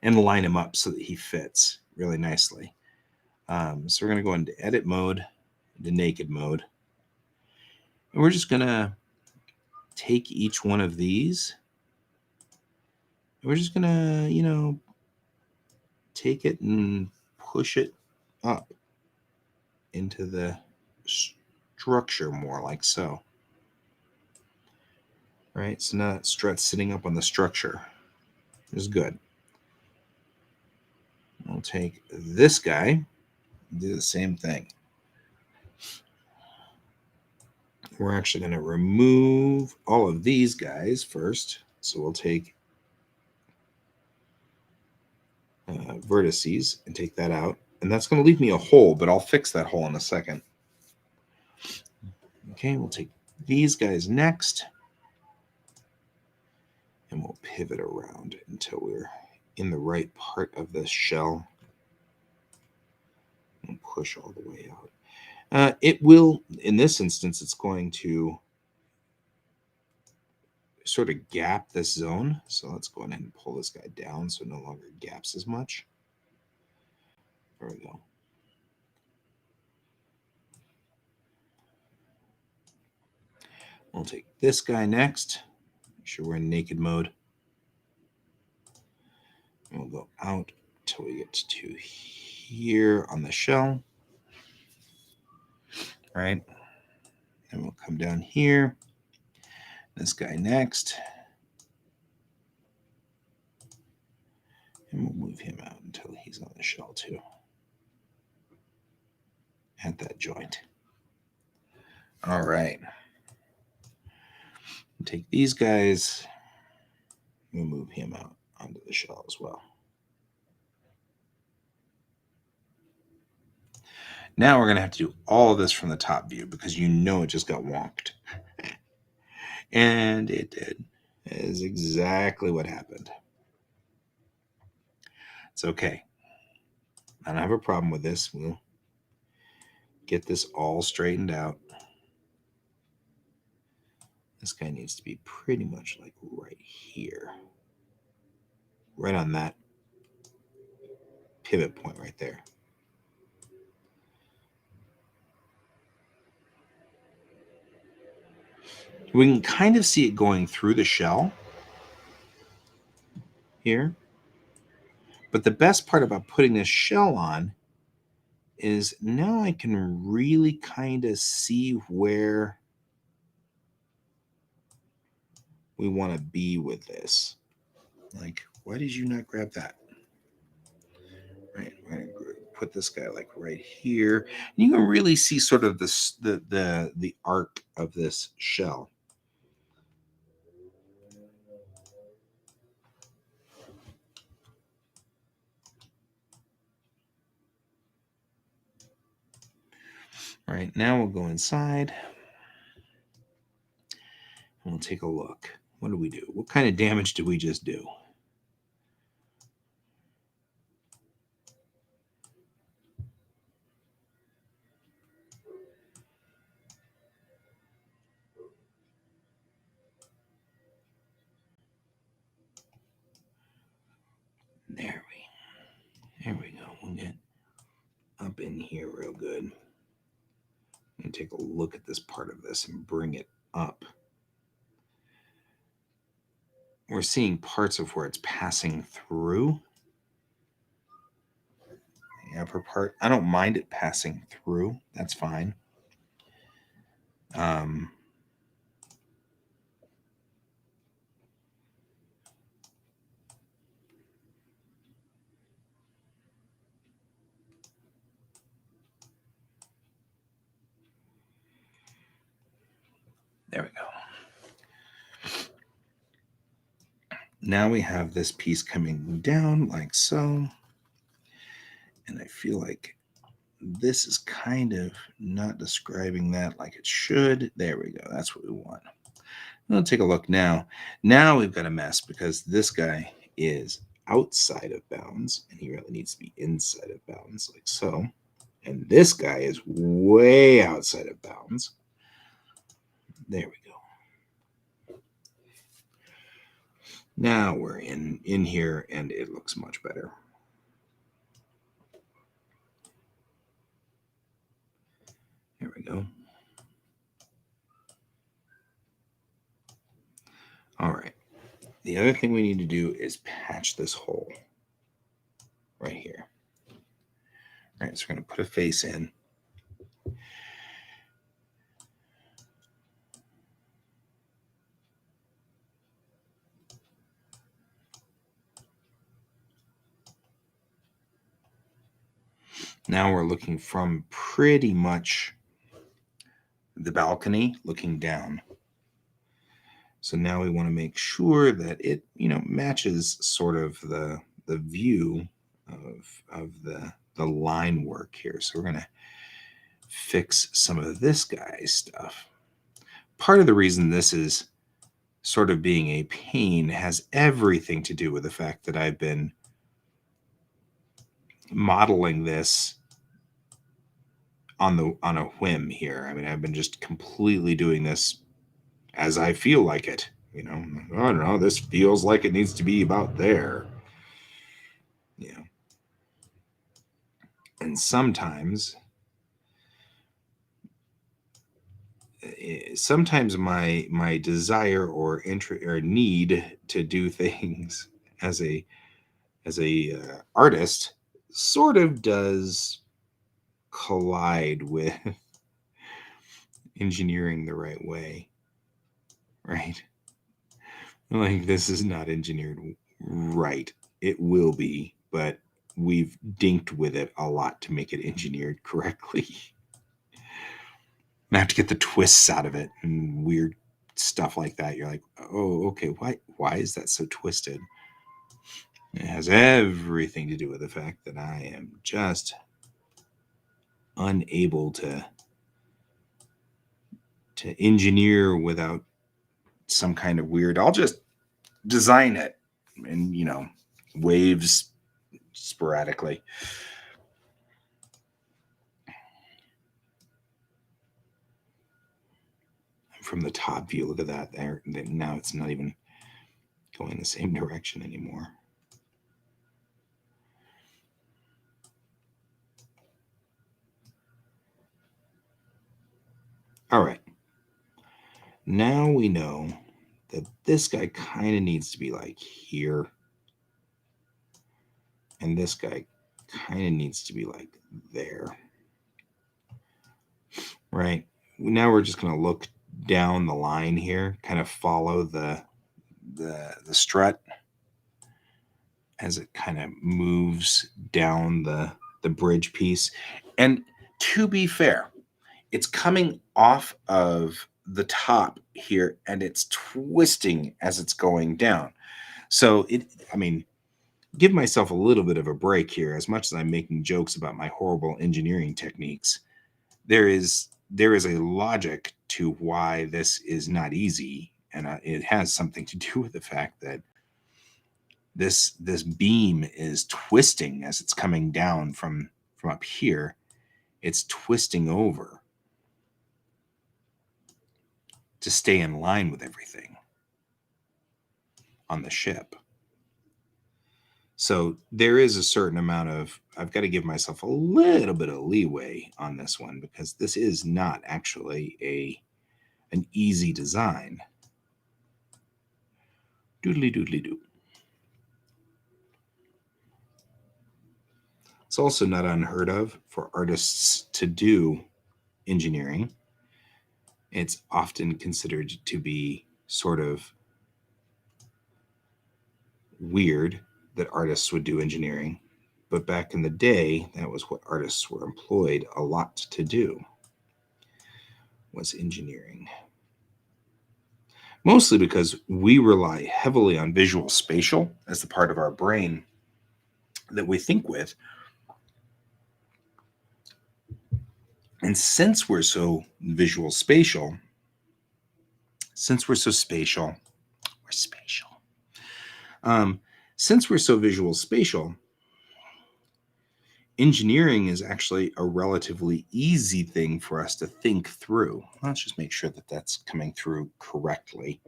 and line him up so that he fits really nicely. So we're going to go into edit mode, the naked mode. And we're just going to take each one of these. We're just going to, take it and push it up into the structure more like so. Right? So now that strut's sitting up on the structure. Is good. We'll take this guy, do the same thing. We're actually going to remove all of these guys first. So we'll take vertices and take that out. And that's going to leave me a hole, but I'll fix that hole in a second. Okay, we'll take these guys next. And we'll pivot around until we're in the right part of this shell. And push all the way out. It will, in this instance, it's going to sort of gap this zone. So let's go ahead and pull this guy down so it no longer gaps as much. There we go. We'll take this guy next. Make sure we're in naked mode. And we'll go out till we get to here on the shell. Right? And we'll come down here. This guy next. And we'll move him out until he's on the shell too. At that joint. All right. Take these guys. We'll move him out onto the shell as well. Now we're going to have to do all of this from the top view because it just got wonked. And it did. It is exactly what happened. It's okay. I don't have a problem with this. We'll get this all straightened out. This guy needs to be pretty much like right here. Right on that pivot point right there. We can kind of see it going through the shell here. But the best part about putting this shell on is now I can really kind of see where we want to be with this. Like, why did you not grab that? Right, we're going to put this guy like right here. And you can really see sort of the arc of this shell. All right, now we'll go inside. And we'll take a look. What do we do? What kind of damage did we just do? There we go. We'll get up in here real good. And take a look at this part of this and bring it up. We're seeing parts of where it's passing through. The upper part. I don't mind it passing through. That's fine. There we go. Now we have this piece coming down like so. And I feel like this is kind of not describing that like it should. There we go. That's what we want. We'll take a look now. Now we've got a mess because this guy is outside of bounds and he really needs to be inside of bounds like so. And this guy is way outside of bounds. There we go. Now we're in here and it looks much better. Here we go. All right. The other thing we need to do is patch this hole right here. All right, so we're going to put a face in. Now we're looking from pretty much the balcony looking down. So now we want to make sure that it, matches sort of the view of the line work here. So we're going to fix some of this guy's stuff. Part of the reason this is sort of being a pain has everything to do with the fact that I've been modeling this on a whim here. I mean, I've been just completely doing this as I feel like it. I don't know, this feels like it needs to be about there. And sometimes my desire or interest or need to do things as a artist sort of does collide with engineering the right way, right? Like, this is not engineered right. It will be, but we've dinked with it a lot to make it engineered correctly. I have to get the twists out of it and weird stuff like that. You're like, oh, okay, why is that so twisted? It has everything to do with the fact that I am just unable to engineer without some kind of weird. I'll just design it and waves sporadically. From the top view, look at that there. Now it's not even going the same direction anymore. All right. Now we know that this guy kind of needs to be like here. And this guy kind of needs to be like there. Right? Now we're just going to look down the line here, kind of follow the strut as it kind of moves down the bridge piece. And to be fair, it's coming off of the top here and it's twisting as it's going down. So give myself a little bit of a break here. As much as I'm making jokes about my horrible engineering techniques, there is a logic to why this is not easy, and it has something to do with the fact that this beam is twisting as it's coming down from up here. It's twisting over to stay in line with everything on the ship. So there is a certain amount of, I've got to give myself a little bit of leeway on this one because this is not actually an easy design. Doodly doodly doo. It's also not unheard of for artists to do engineering. It's often considered to be sort of weird that artists would do engineering, but back in the day, that was what artists were employed a lot to do, was engineering. Mostly because we rely heavily on visual spatial as the part of our brain that we think with. And since we're so visual spatial, since we're so spatial, we're spatial. Since we're so visual spatial, engineering is actually a relatively easy thing for us to think through. Let's just make sure that that's coming through correctly.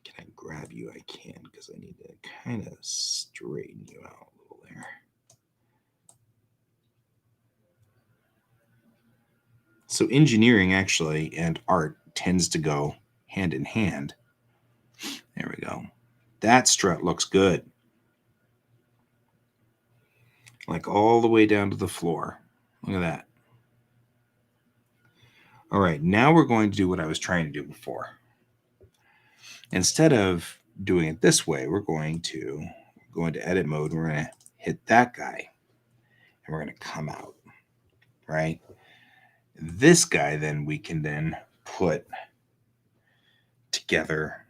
Can I grab you? I can, because I need to kind of straighten you out a little there. So engineering actually and art tends to go hand in hand. There we go. That strut looks good. Like all the way down to the floor. Look at that. All right, now we're going to do what I was trying to do before. Instead of doing it this way, we're going to go into edit mode. We're going to hit that guy and we're going to come out, right? This guy then we can then put together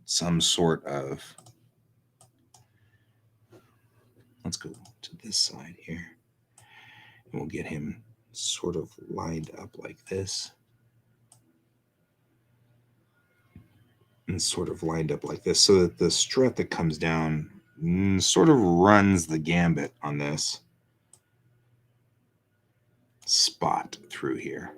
some sort of, let's go to this side here and we'll get him sort of lined up like this and sort of lined up like this so that the strut that comes down sort of runs the gambit on this spot through here.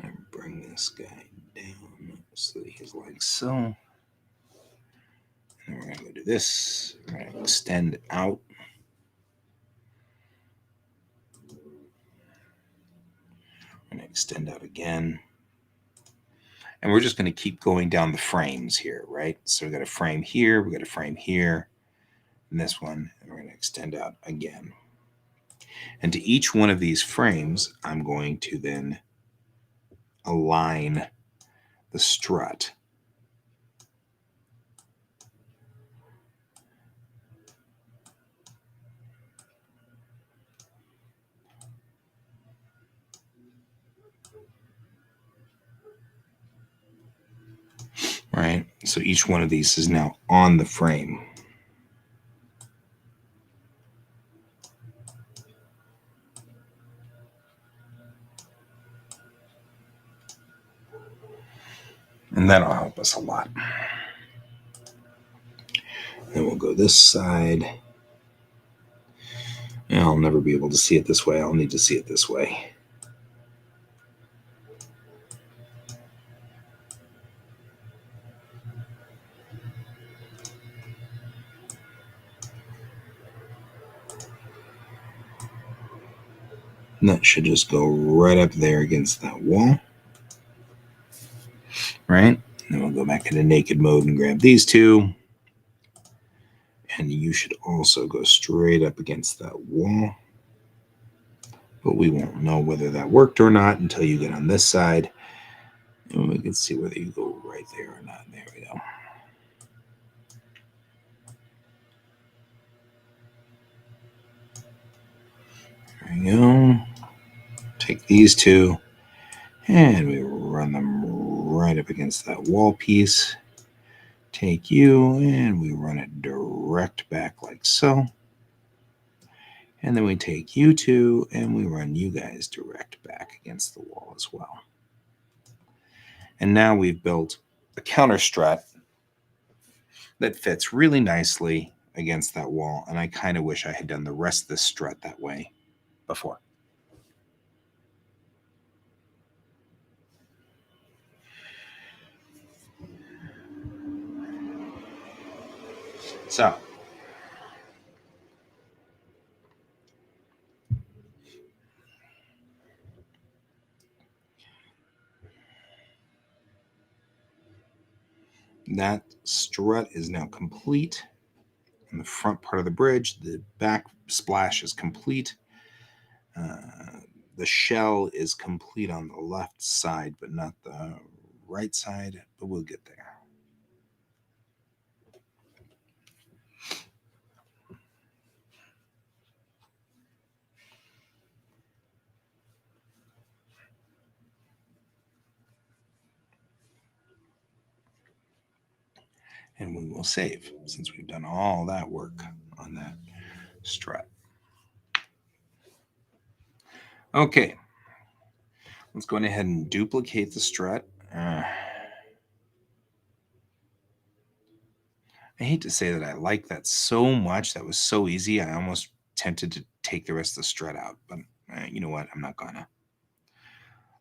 And bring this guy down so that he's like so. And we're going to go do this. We're going to extend out. We're going to extend out again. And we're just going to keep going down the frames here, right? So we got a frame here, we got a frame here, and this one, and we're going to extend out again. And to each one of these frames, I'm going to then align the strut. Right? So each one of these is now on the frame. And that'll help us a lot. Then we'll go this side. And I'll never be able to see it this way. I'll need to see it this way. And that should just go right up there against that wall. Right? And then we'll go back into naked mode and grab these two. And you should also go straight up against that wall. But we won't know whether that worked or not until you get on this side. And we can see whether you go right there or not. There we go. There we go. Take these two. And we run them right up against that wall piece. Take you and we run it direct back like so. And then we take you two and we run you guys direct back against the wall as well. And now we've built a counter strut that fits really nicely against that wall. And I kind of wish I had done the rest of this strut that way before. So that strut is now complete. On the front part of the bridge, the back splash is complete. The shell is complete on the left side, but not the right side, but we'll get there. And we will save since we've done all that work on that strut. Okay, let's go ahead and duplicate the strut. I hate to say that I like that so much. That was so easy. I almost tempted to take the rest of the strut out, but you know what? I'm not gonna.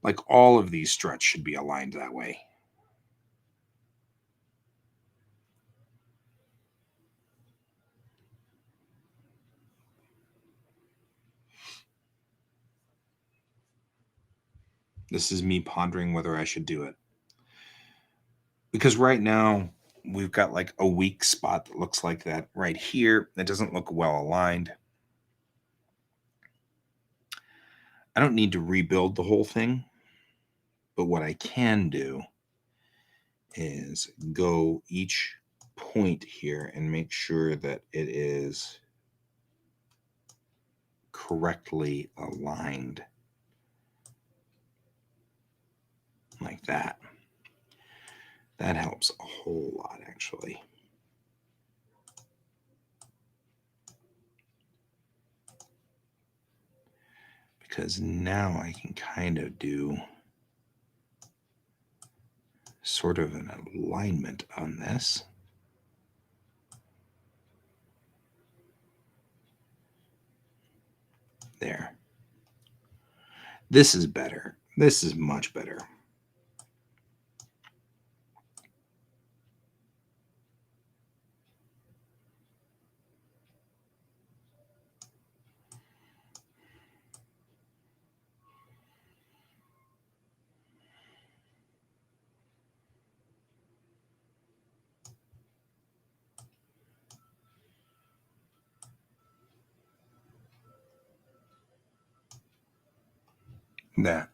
Like all of these struts should be aligned that way. This is me pondering whether I should do it. Because right now we've got like a weak spot that looks like that right here. That doesn't look well aligned. I don't need to rebuild the whole thing, but what I can do is go each point here and make sure that it is correctly aligned like that. That helps a whole lot, actually. Because now I can kind of do sort of an alignment on this. There. This is better. This is much better.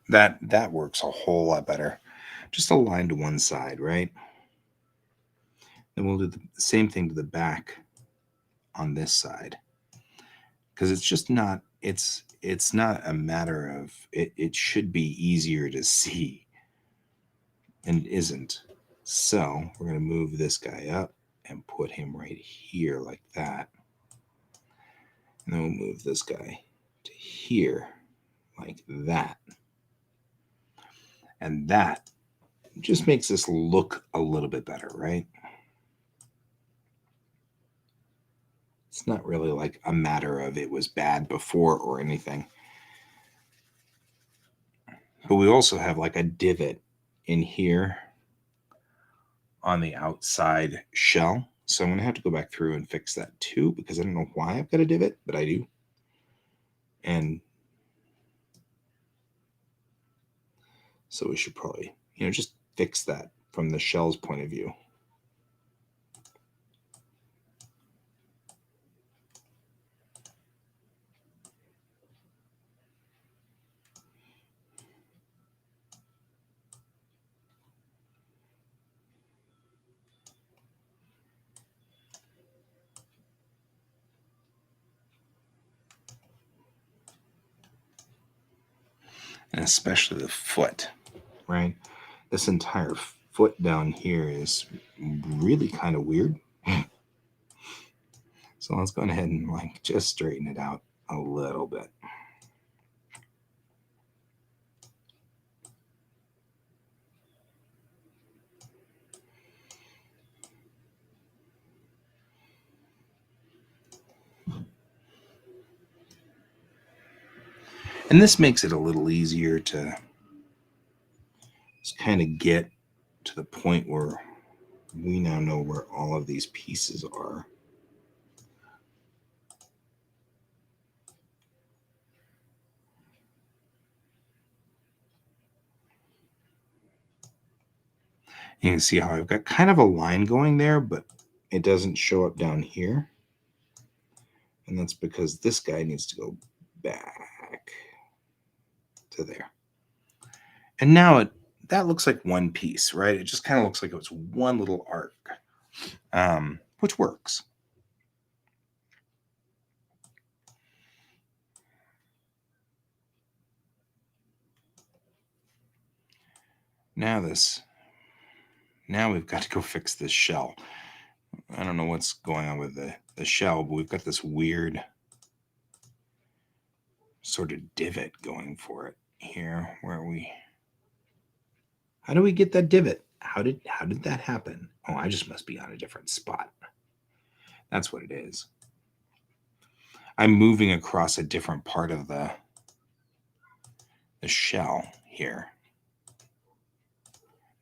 That works a whole lot better. Just align to one side, right? Then we'll do the same thing to the back on this side. Because it's just not it's not a matter of it should be easier to see and it isn't. So we're going to move this guy up and put him right here like that. And then we'll move this guy to here like that. And that just makes this look a little bit better, right? It's not really like a matter of it was bad before or anything. But we also have like a divot in here on the outside shell. So I'm going to have to go back through and fix that too, because I don't know why I've got a divot, but I do. And so we should probably, just fix that from the shell's point of view. And especially the foot, right? This entire foot down here is really kind of weird. So let's go ahead and like just straighten it out a little bit. And this makes it a little easier to just kind of get to the point where we now know where all of these pieces are. You can see how I've got kind of a line going there, but it doesn't show up down here. And that's because this guy needs to go back to there. And now that looks like one piece, right? It just kind of looks like it was one little arc, which works. Now we've got to go fix this shell. I don't know what's going on with the shell, but we've got this weird sort of divot going for it here. How do we get that divot? How did that happen? Oh, I just must be on a different spot. That's what it is. I'm moving across a different part of the shell here.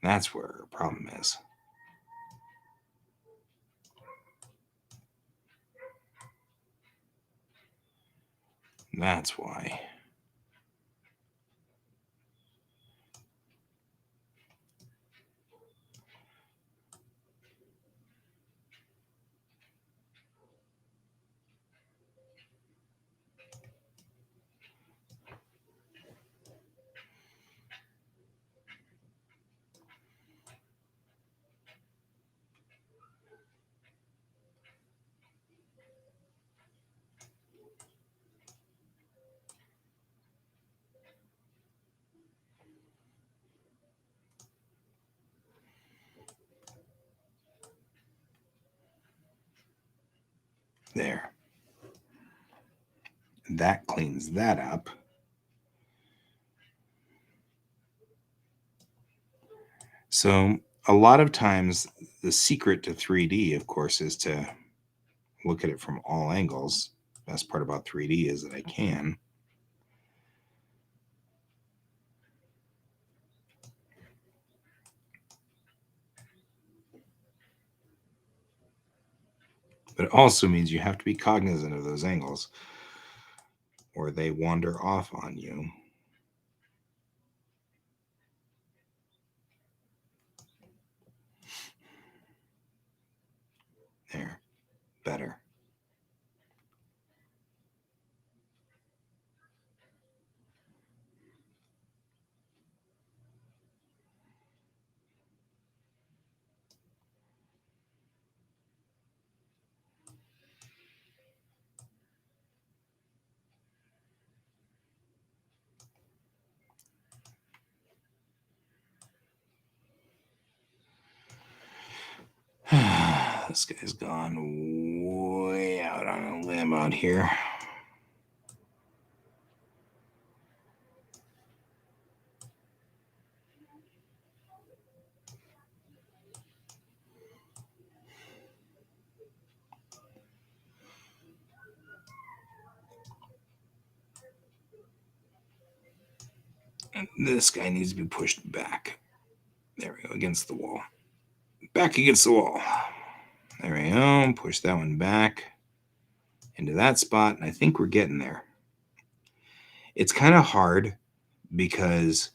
That's where our problem is. That's why. There. That cleans that up. So a lot of times the secret to 3D, of course, is to look at it from all angles. Best part about 3D is that I can. But it also means you have to be cognizant of those angles or they wander off on you. There. Better. This guy's gone way out on a limb out here. This guy needs to be pushed back. There we go, against the wall. Back against the wall. There we go. Push that one back into that spot. And I think we're getting there. It's kind of hard because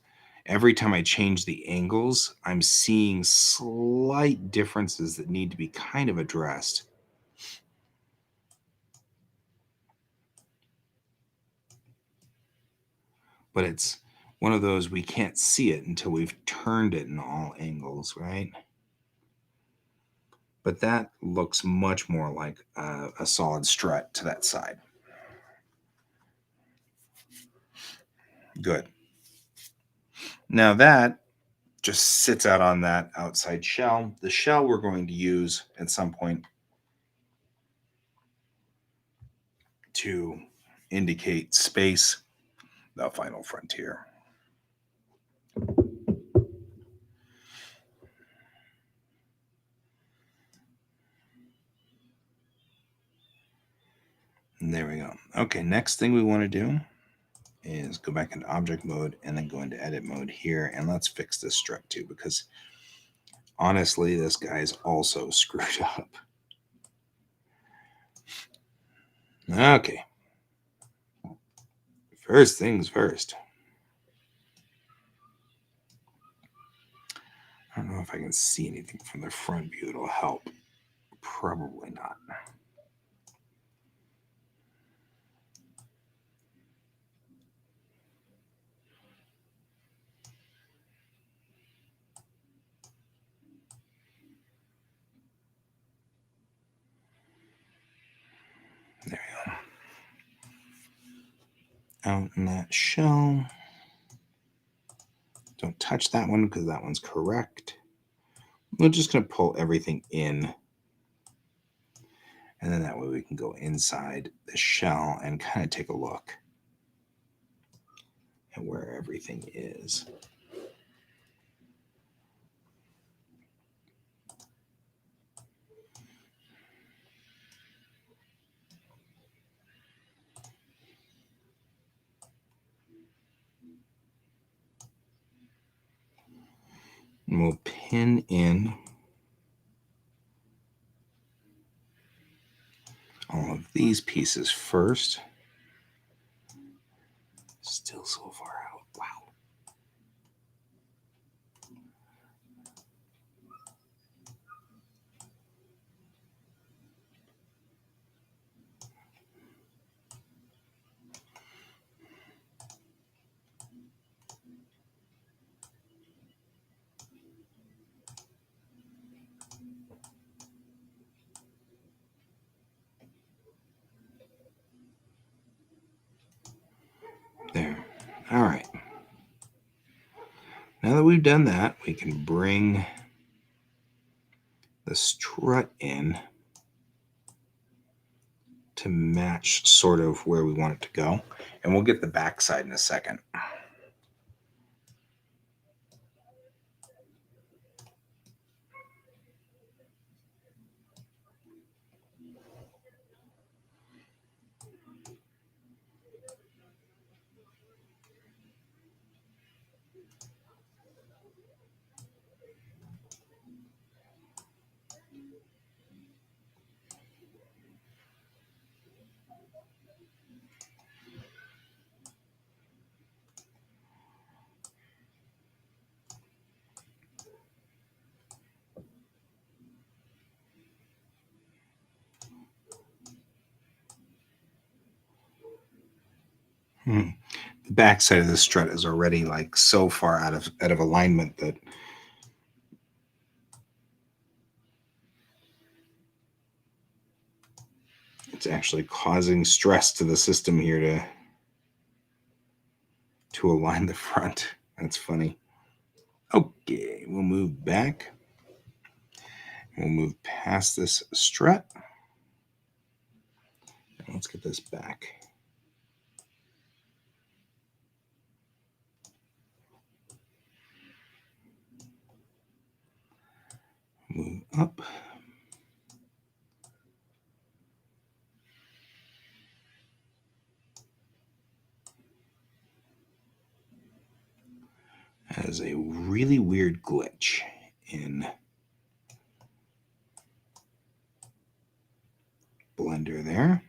every time I change the angles, I'm seeing slight differences that need to be kind of addressed. But it's one of those we can't see it until we've turned it in all angles, right? But that looks much more like a solid strut to that side. Good. Now that just sits out on that outside shell. The shell we're going to use at some point to indicate space, the final frontier. And there we go. Okay, next thing we want to do is go back into object mode and then go into edit mode here. And let's fix this strut too, because honestly, this guy's also screwed up. Okay. First things first. I don't know if I can see anything from the front view that'll help. Probably not. There we go. Out in that shell. Don't touch that one because that one's correct. We're just going to pull everything in. And then that way we can go inside the shell and kind of take a look at where everything is. And we'll pin in all of these pieces first. Still so far out. Wow. There. All right. Now that we've done that, we can bring the strut in to match sort of where we want it to go. And we'll get the back side in a second. The back side of the strut is already like so far out of alignment that it's actually causing stress to the system here to align the front. That's funny. Okay, we'll move back. We'll move past this strut. And let's get this back. Move up. That is a really weird glitch in Blender there.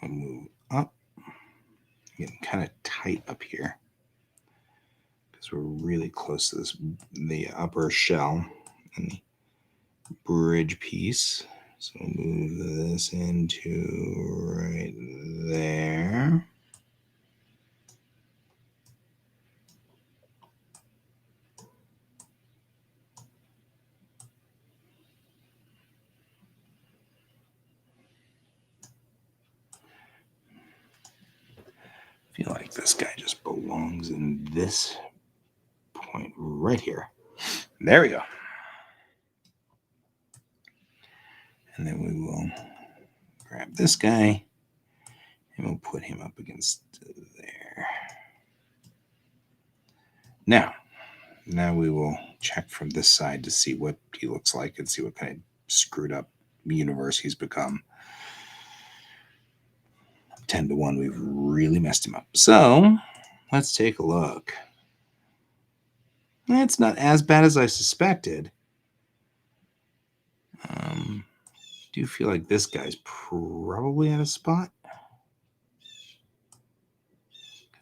I'll move up. Getting kind of tight up here because we're really close to the upper shell and the bridge piece. So we'll move this into right there. I feel like this guy just belongs in this point right here. There we go. And then we will grab this guy and we'll put him up against there. Now we will check from this side to see what he looks like and see what kind of screwed up universe he's become. 10 to 1, we've really messed him up. So let's take a look. It's not as bad as I suspected. I do feel like this guy's probably out of spot.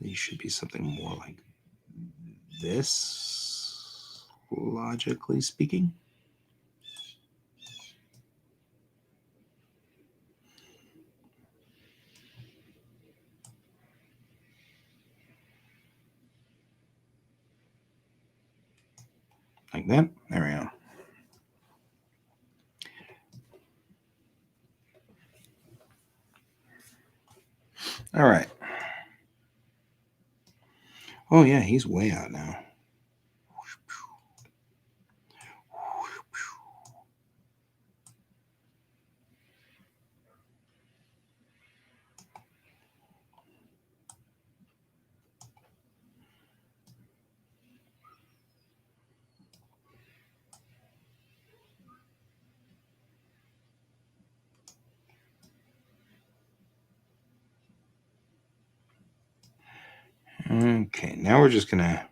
He should be something more like this, logically speaking. Like that. There we go. All right. Oh, yeah, he's way out now. Okay, now we're just gonna,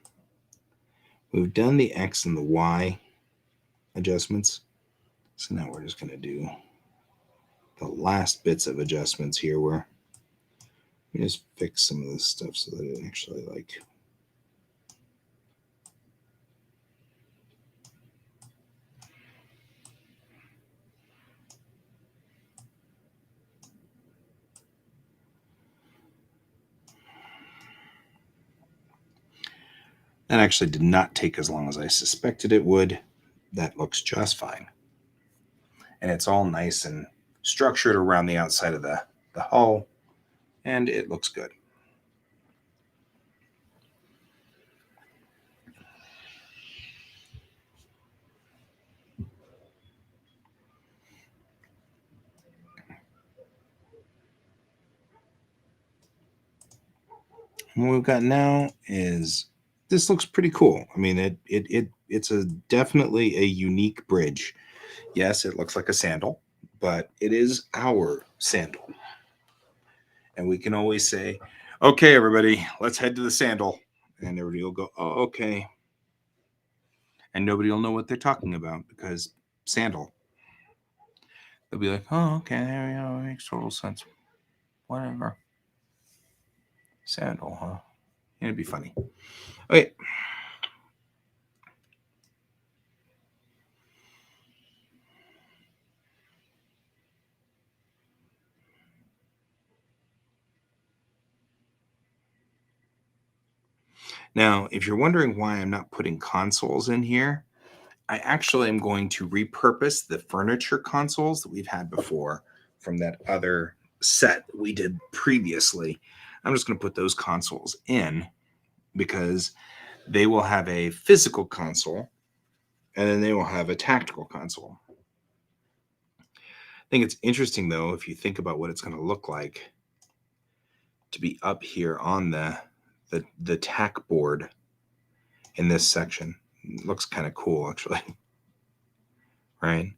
we've done the X and the Y adjustments. So now we're just gonna do the last bits of adjustments here where we just fix some of this stuff so that it actually like that actually did not take as long as I suspected it would. That looks just fine. And it's all nice and structured around the outside of the hull, and it looks good. And what we've got now is, this looks pretty cool. I mean, it's a definitely a unique bridge. Yes, it looks like a sandal, but it is our sandal. And we can always say, okay, everybody, let's head to the sandal. And everybody will go, oh, okay. And nobody will know what they're talking about because sandal. They'll be like, oh, okay, there we go. It makes total sense. Whatever. Sandal, huh? It'd be funny. Okay. Now, if you're wondering why I'm not putting consoles in here, I actually am going to repurpose the furniture consoles that we've had before from that other set we did previously. I'm just going to put those consoles in because they will have a physical console and then they will have a tactical console. I think it's interesting, though, if you think about what it's going to look like to be up here on the tack board in this section. It looks kind of cool, actually. Right?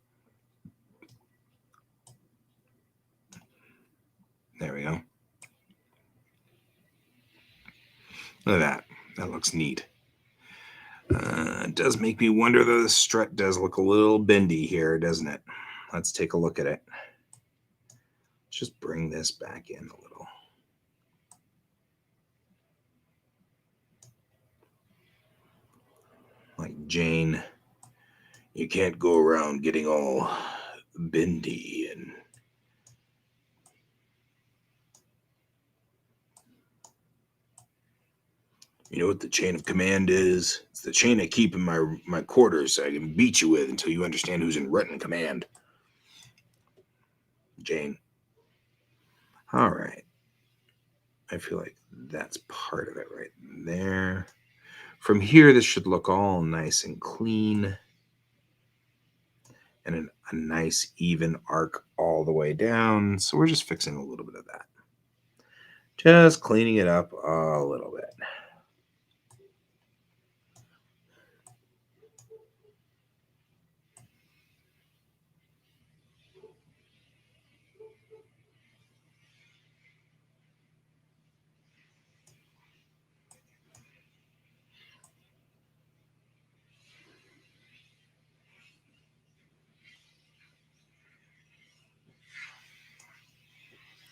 There we go. Look at that. That looks neat. It does make me wonder, though. The strut does look a little bendy here, doesn't it? Let's take a look at it. Let's just bring this back in a little. Like Jane, you can't go around getting all bendy and you know what the chain of command is? It's the chain I keep in my quarters so I can beat you with until you understand who's in written command. Jane. All right. I feel like that's part of it right there. From here, this should look all nice and clean. And a nice even arc all the way down. So we're just fixing a little bit of that. Just cleaning it up a little bit.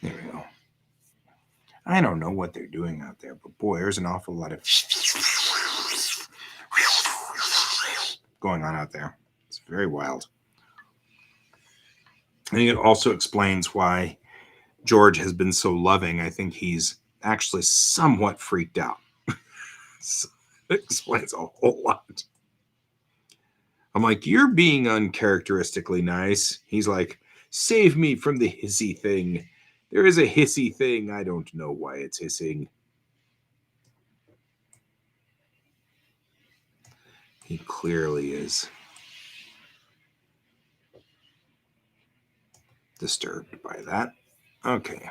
There we go. I don't know what they're doing out there, but boy, there's an awful lot of going on out there. It's very wild. I think it also explains why George has been so loving. I think he's actually somewhat freaked out. So it explains a whole lot. I'm like, you're being uncharacteristically nice. He's like, save me from the hissy thing. There is a hissy thing. I don't know why it's hissing. He clearly is disturbed by that. Okay.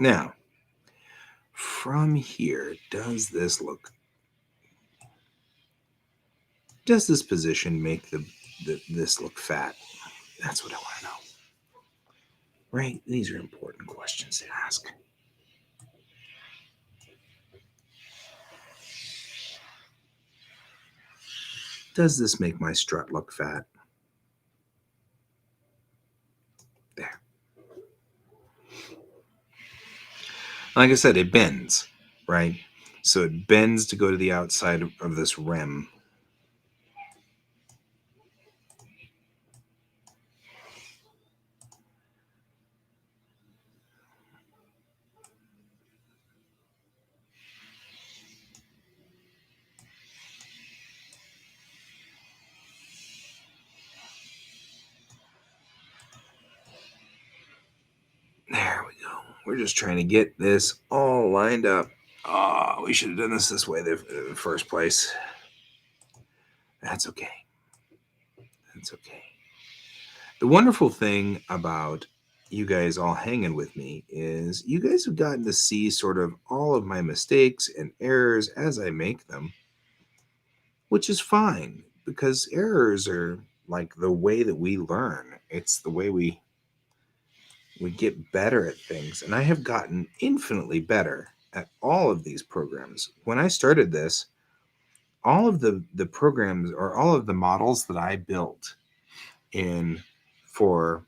Now, from here, does this position make this look fat? That's what I want to know. Right? These are important questions to ask. Does this make my strut look fat? There. Like I said, it bends, right? So it bends to go to the outside of this rim. There we go. We're just trying to get this all lined up. Oh, we should have done this way in the first place. That's okay. That's okay. The wonderful thing about you guys all hanging with me is you guys have gotten to see sort of all of my mistakes and errors as I make them, which is fine because errors are like the way that we learn. It's the way we get better at things. And I have gotten infinitely better at all of these programs. When I started this, all of the programs or all of the models that I built in for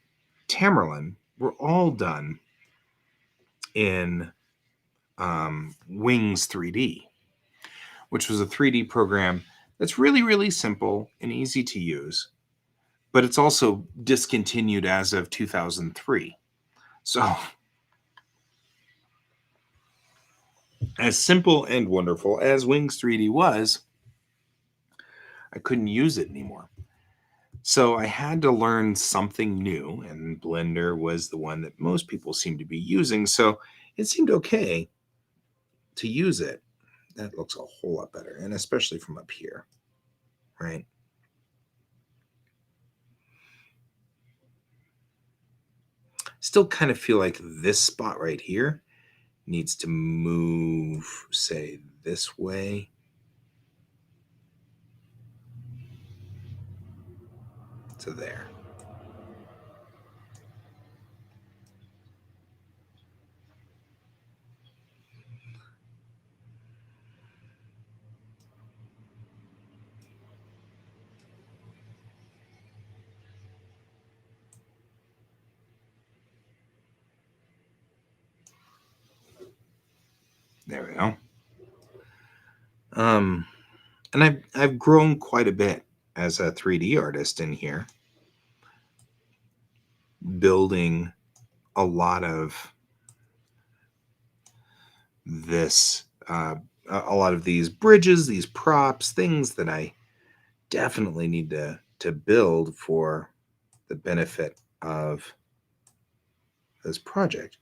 Tamerlan were all done in Wings 3D, which was a 3D program that's really, really simple and easy to use, but it's also discontinued as of 2003. So, as simple and wonderful as Wings 3D was, I couldn't use it anymore. So I had to learn something new, and Blender was the one that most people seem to be using. So it seemed okay to use it. That looks a whole lot better, and especially from up here, right? Still kind of feel like this spot right here needs to move, say, this way. To there. There we go. And I've grown quite a bit as a 3D artist in here, building a lot of this, a lot of these bridges, these props, things that I definitely need to build for the benefit of this project.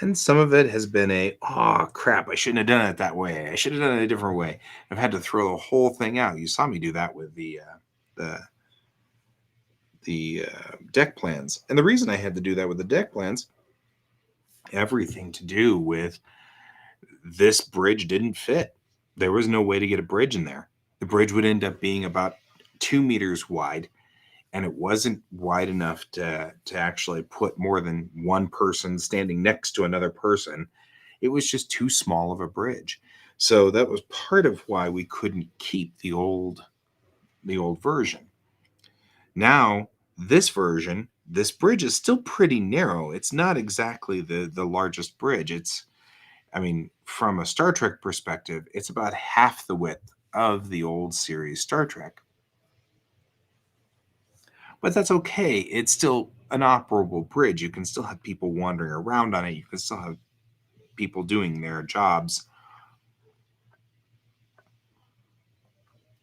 And some of it has been oh crap, I shouldn't have done it that way. I should have done it a different way. I've had to throw the whole thing out. You saw me do that with the deck plans. And the reason I had to do that with the deck plans, everything to do with this bridge didn't fit. There was no way to get a bridge in there. The bridge would end up being about 2 meters wide, and it wasn't wide enough to actually put more than one person standing next to another person. It was just too small of a bridge. So that was part of why we couldn't keep the old version. Now, this version, this bridge is still pretty narrow. It's not exactly the largest bridge. It's, I mean, from a Star Trek perspective, it's about half the width of the old series Star Trek. But that's okay. It's still an operable bridge. You can still have people wandering around on it. You can still have people doing their jobs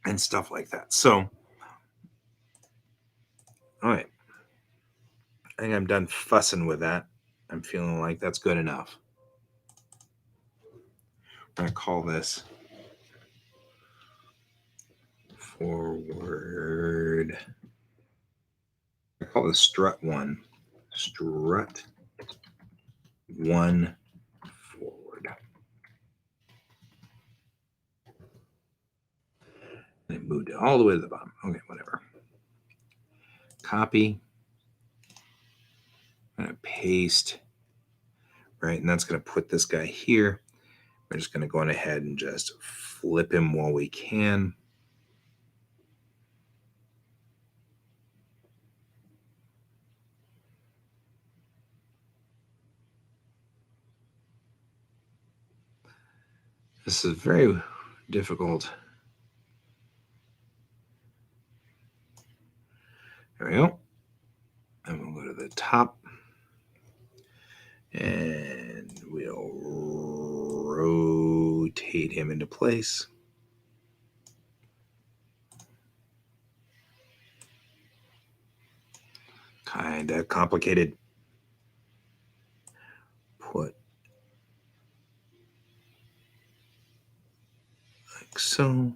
and stuff like that. So, all right. I think I'm done fussing with that. I'm feeling like that's good enough. I'm going to call this forward. I call this strut 1. Strut 1 forward. moved it all the way to the bottom. Okay, whatever. Copy. I'm going to paste. Right, and that's going to put this guy here. We're just going to go on ahead and just flip him while we can. This is very difficult. There we go. And we'll go to the top. And we'll rotate him into place. Kind of complicated. Put like so.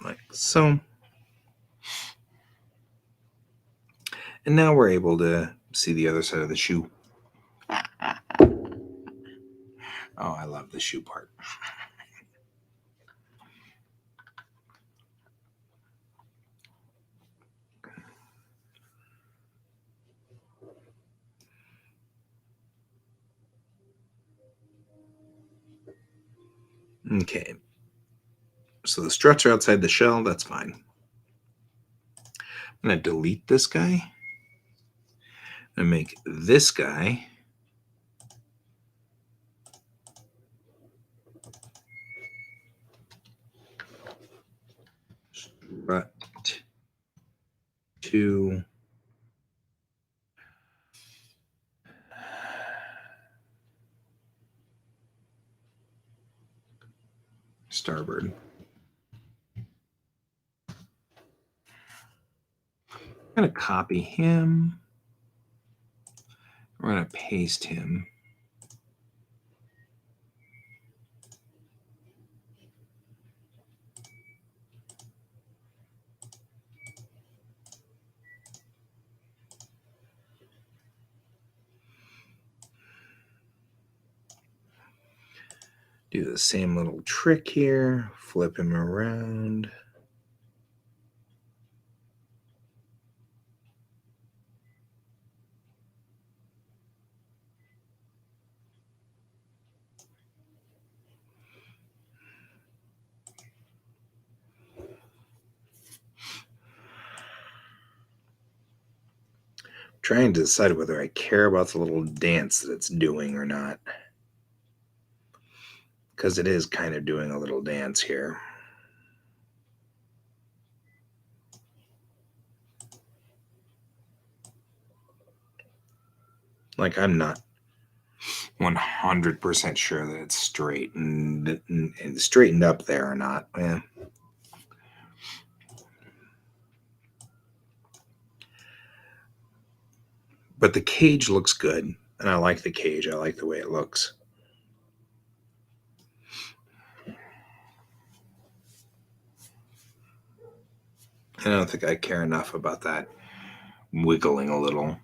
Like so. And now we're able to see the other side of the shoe. Oh, I love the shoe part. Okay. So the struts are outside the shell. That's fine. I'm going to delete this guy. And make this guy strut 2 starboard. I'm going to copy him. We're going to paste him. Do the same little trick here. Flip him around. Trying to decide whether I care about the little dance that it's doing or not. Because it is kind of doing a little dance here. Like, I'm not 100% sure that it's straight and straightened up there or not. Yeah. But the cage looks good, and I like the cage. I like the way it looks. I don't think I care enough about that wiggling a little.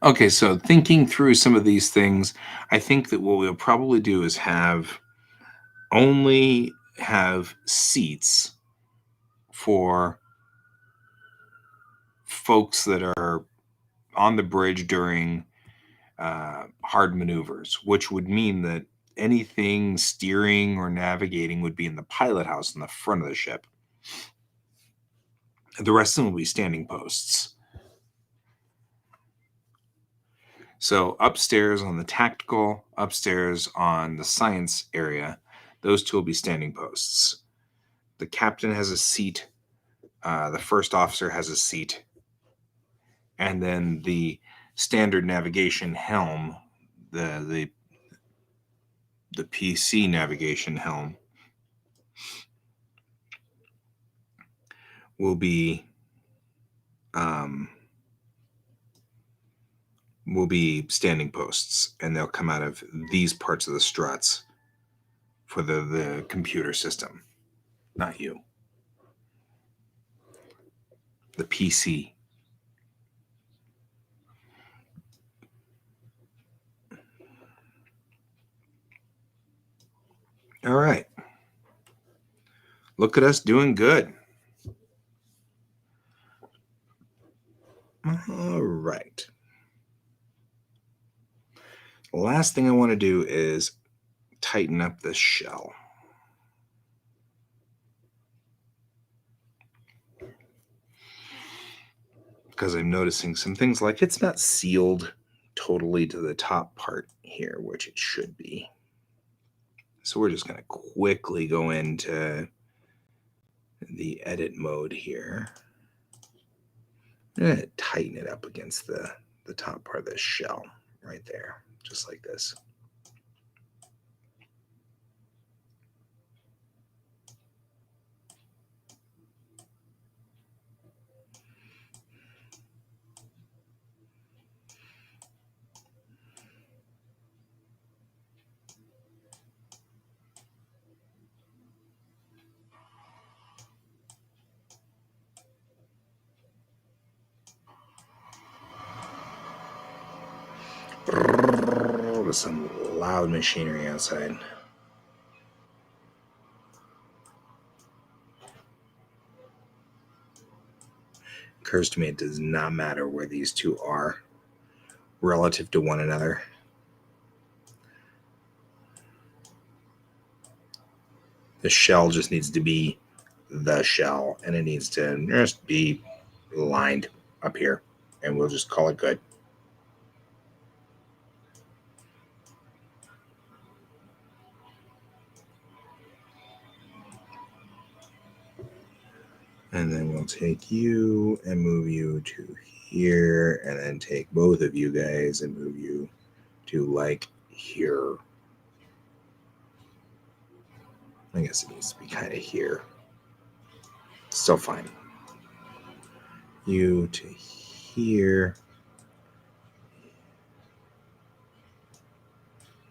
Okay, so thinking through some of these things, I think that what we'll probably do is only have seats for folks that are on the bridge during hard maneuvers, which would mean that anything steering or navigating would be in the pilot house in the front of the ship. The rest of them will be standing posts. So upstairs on the tactical, upstairs on the science area, those two will be standing posts. The captain has a seat. The first officer has a seat. And then the standard navigation helm, the PC navigation helm, will be standing posts, and they'll come out of these parts of the struts for the computer system, not you. The PC. All right. Look at us doing good. All right. The last thing I want to do is tighten up this shell. Because I'm noticing some things like it's not sealed totally to the top part here, which it should be. So we're just going to quickly go into the edit mode here. I'm going to tighten it up against the top part of this shell right there, just like this. With some loud machinery outside. Occurs to me it does not matter where these two are relative to one another. The shell just needs to be the shell, and it needs to just be lined up here, and we'll just call it good. And then we'll take you and move you to here, and then take both of you guys and move you to like here. I guess it needs to be kind of here. Still fine. You to here.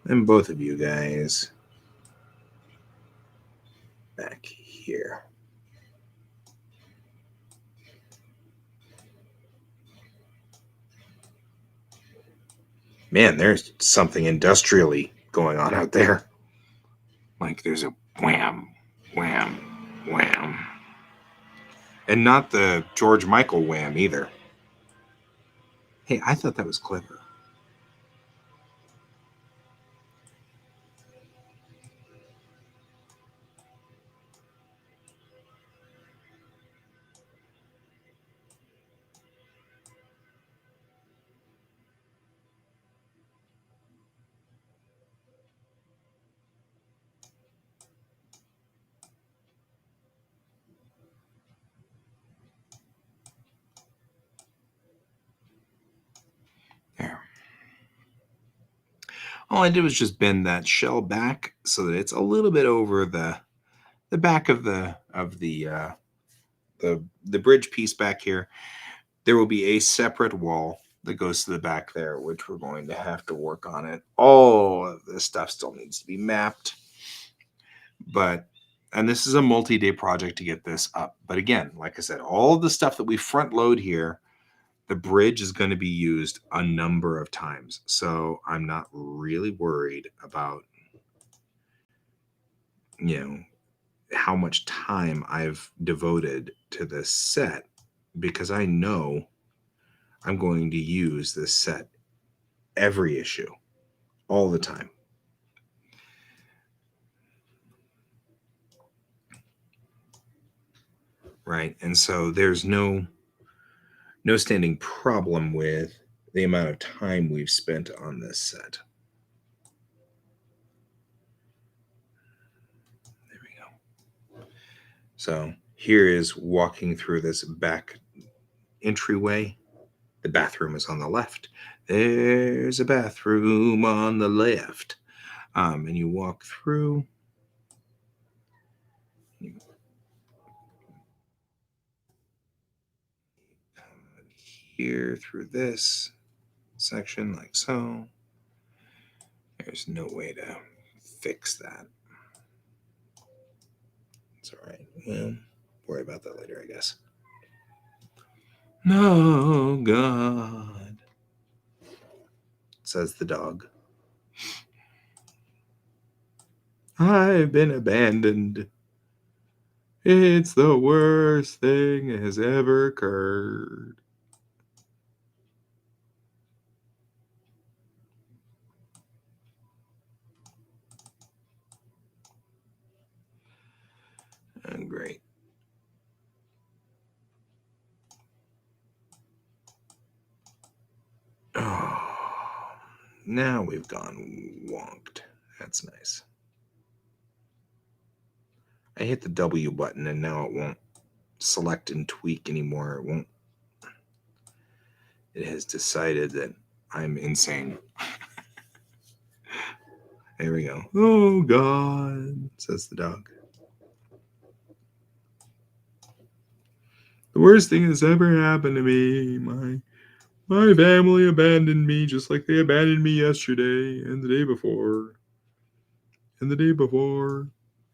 And both of you guys back here. Man, there's something industrially going on out there. Like there's a wham, wham, wham. And not the George Michael wham either. Hey, I thought that was clever. There. All I did was just bend that shell back so that it's a little bit over the back of the bridge piece back here. There will be a separate wall that goes to the back there, which we're going to have to work on it. All of this stuff still needs to be mapped. And this is a multi-day project to get this up. But again, like I said, all the stuff that we front load here, the bridge is going to be used a number of times. So I'm not really worried about, how much time I've devoted to this set, because I know I'm going to use this set every issue, all the time. Right? And so there's no standing problem with the amount of time we've spent on this set. There we go. So here is walking through this back entryway. The bathroom is on the left. There's a bathroom on the left. And you walk through. Here through this section, like so. There's no way to fix that. It's all right. Well, worry about that later, I guess. No, God, says the dog. I've been abandoned. It's the worst thing that has ever occurred. Oh, great. Oh, now we've gone wonked. That's nice. I hit the W button and now it won't select and tweak anymore. It won't. It has decided that I'm insane. There we go. Oh, God, says the dog. The worst thing that's ever happened to me. My family abandoned me just like they abandoned me yesterday and the day before. And the day before.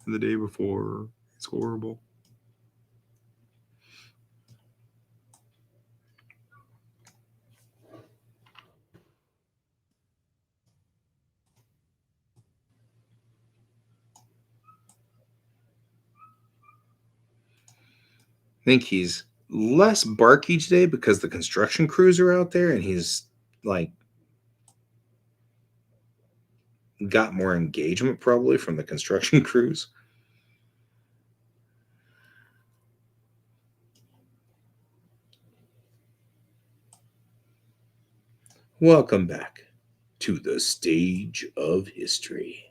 And the day before. It's horrible. I think he's less barky today because the construction crews are out there and he's like got more engagement probably from the construction crews. Welcome back to the stage of history.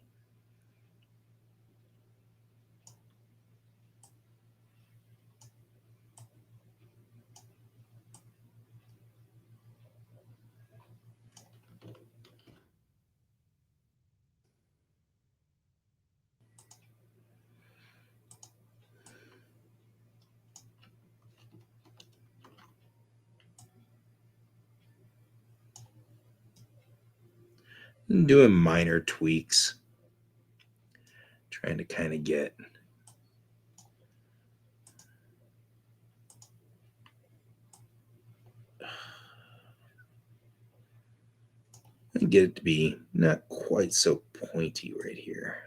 I'm doing minor tweaks, trying to kind of get it to be not quite so pointy right here.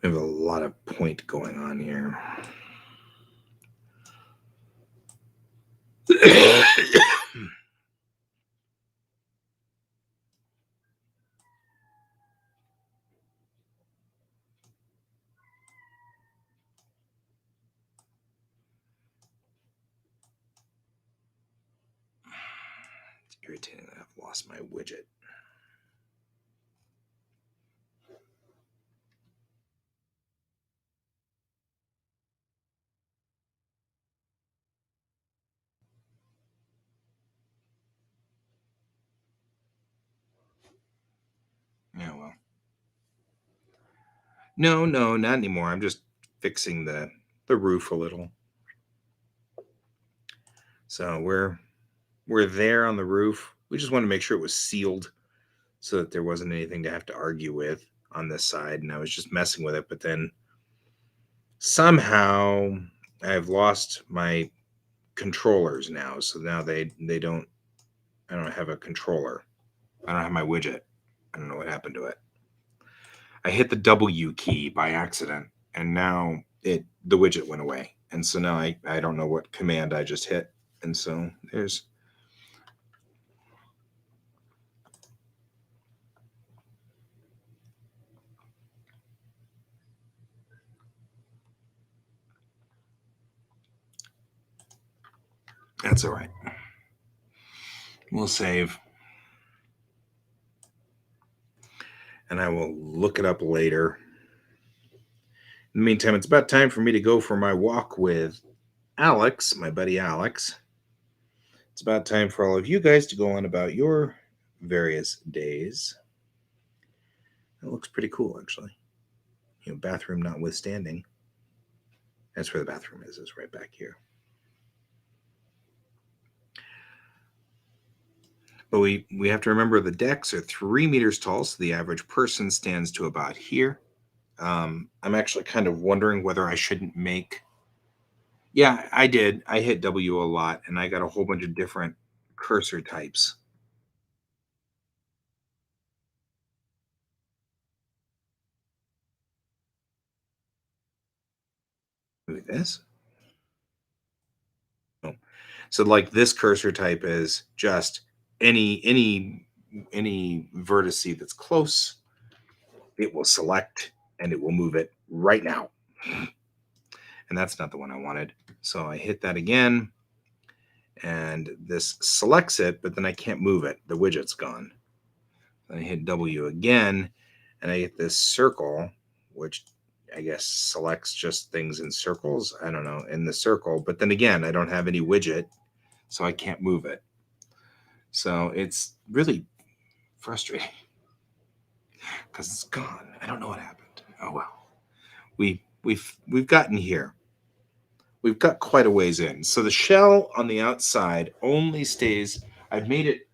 We have a lot of point going on here. It's irritating that I've lost my widget. Yeah, well. No, not anymore. I'm just fixing the roof a little. So we're there on the roof. We just want to make sure it was sealed so that there wasn't anything to have to argue with on this side. And I was just messing with it, but then somehow I've lost my controllers now. So now they don't I don't have a controller. I don't have my widget. I don't know what happened to it. I hit the W key by accident and now the widget went away. And so now I don't know what command I just hit. And so that's all right. We'll save. And I will look it up later. In the meantime, it's about time for me to go for my walk with Alex, my buddy Alex. It's about time for all of you guys to go on about your various days. It looks pretty cool, actually. Bathroom notwithstanding. That's where the bathroom is right back here. But we have to remember the decks are 3 meters tall, so the average person stands to about here. I'm actually kind of wondering whether I shouldn't make. Yeah, I did. I hit W a lot, and I got a whole bunch of different cursor types. Maybe this. Oh. So like this cursor type is just any vertice that's close, it will select and it will move it right now. And that's not the one I wanted. So I hit that again and this selects it, but then I can't move it. The widget's gone. Then I hit W again and I get this circle, which I guess selects just things in circles. I don't know, in the circle. But then again, I don't have any widget, so I can't move it. So it's really frustrating because it's gone. I don't know what happened. Oh well. We've gotten here. We've got quite a ways in. So the shell on the outside only stays. I've made it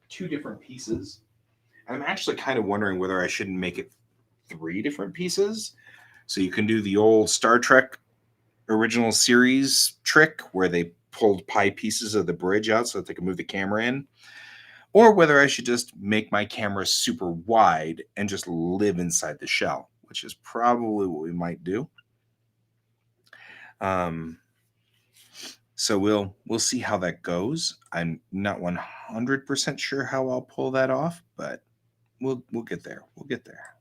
2 different pieces. I'm actually kind of wondering whether I shouldn't make it 3 different pieces. So you can do the old Star Trek original series trick where they pulled pie pieces of the bridge out so that they could move the camera in. Or whether I should just make my camera super wide and just live inside the shell, which is probably what we might do. So we'll see how that goes. I'm not 100% sure how I'll pull that off, but we'll get there. We'll get there.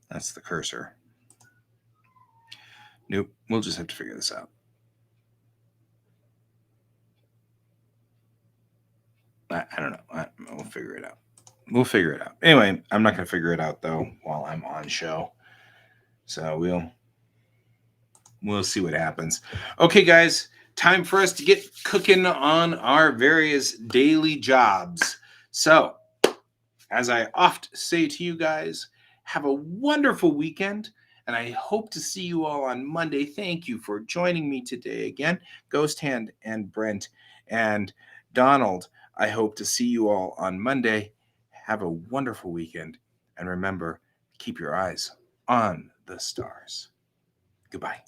That's the cursor. Nope. We'll just have to figure this out. I don't know. We'll figure it out. We'll figure it out. Anyway, I'm not going to figure it out though while I'm on show. So we'll see what happens. Okay, guys, time for us to get cooking on our various daily jobs. So, as I oft say to you guys, have a wonderful weekend, and I hope to see you all on Monday. Thank you for joining me today again, Ghost Hand and Brent and Donald. I hope to see you all on Monday. Have a wonderful weekend, and remember, keep your eyes on the stars. Goodbye.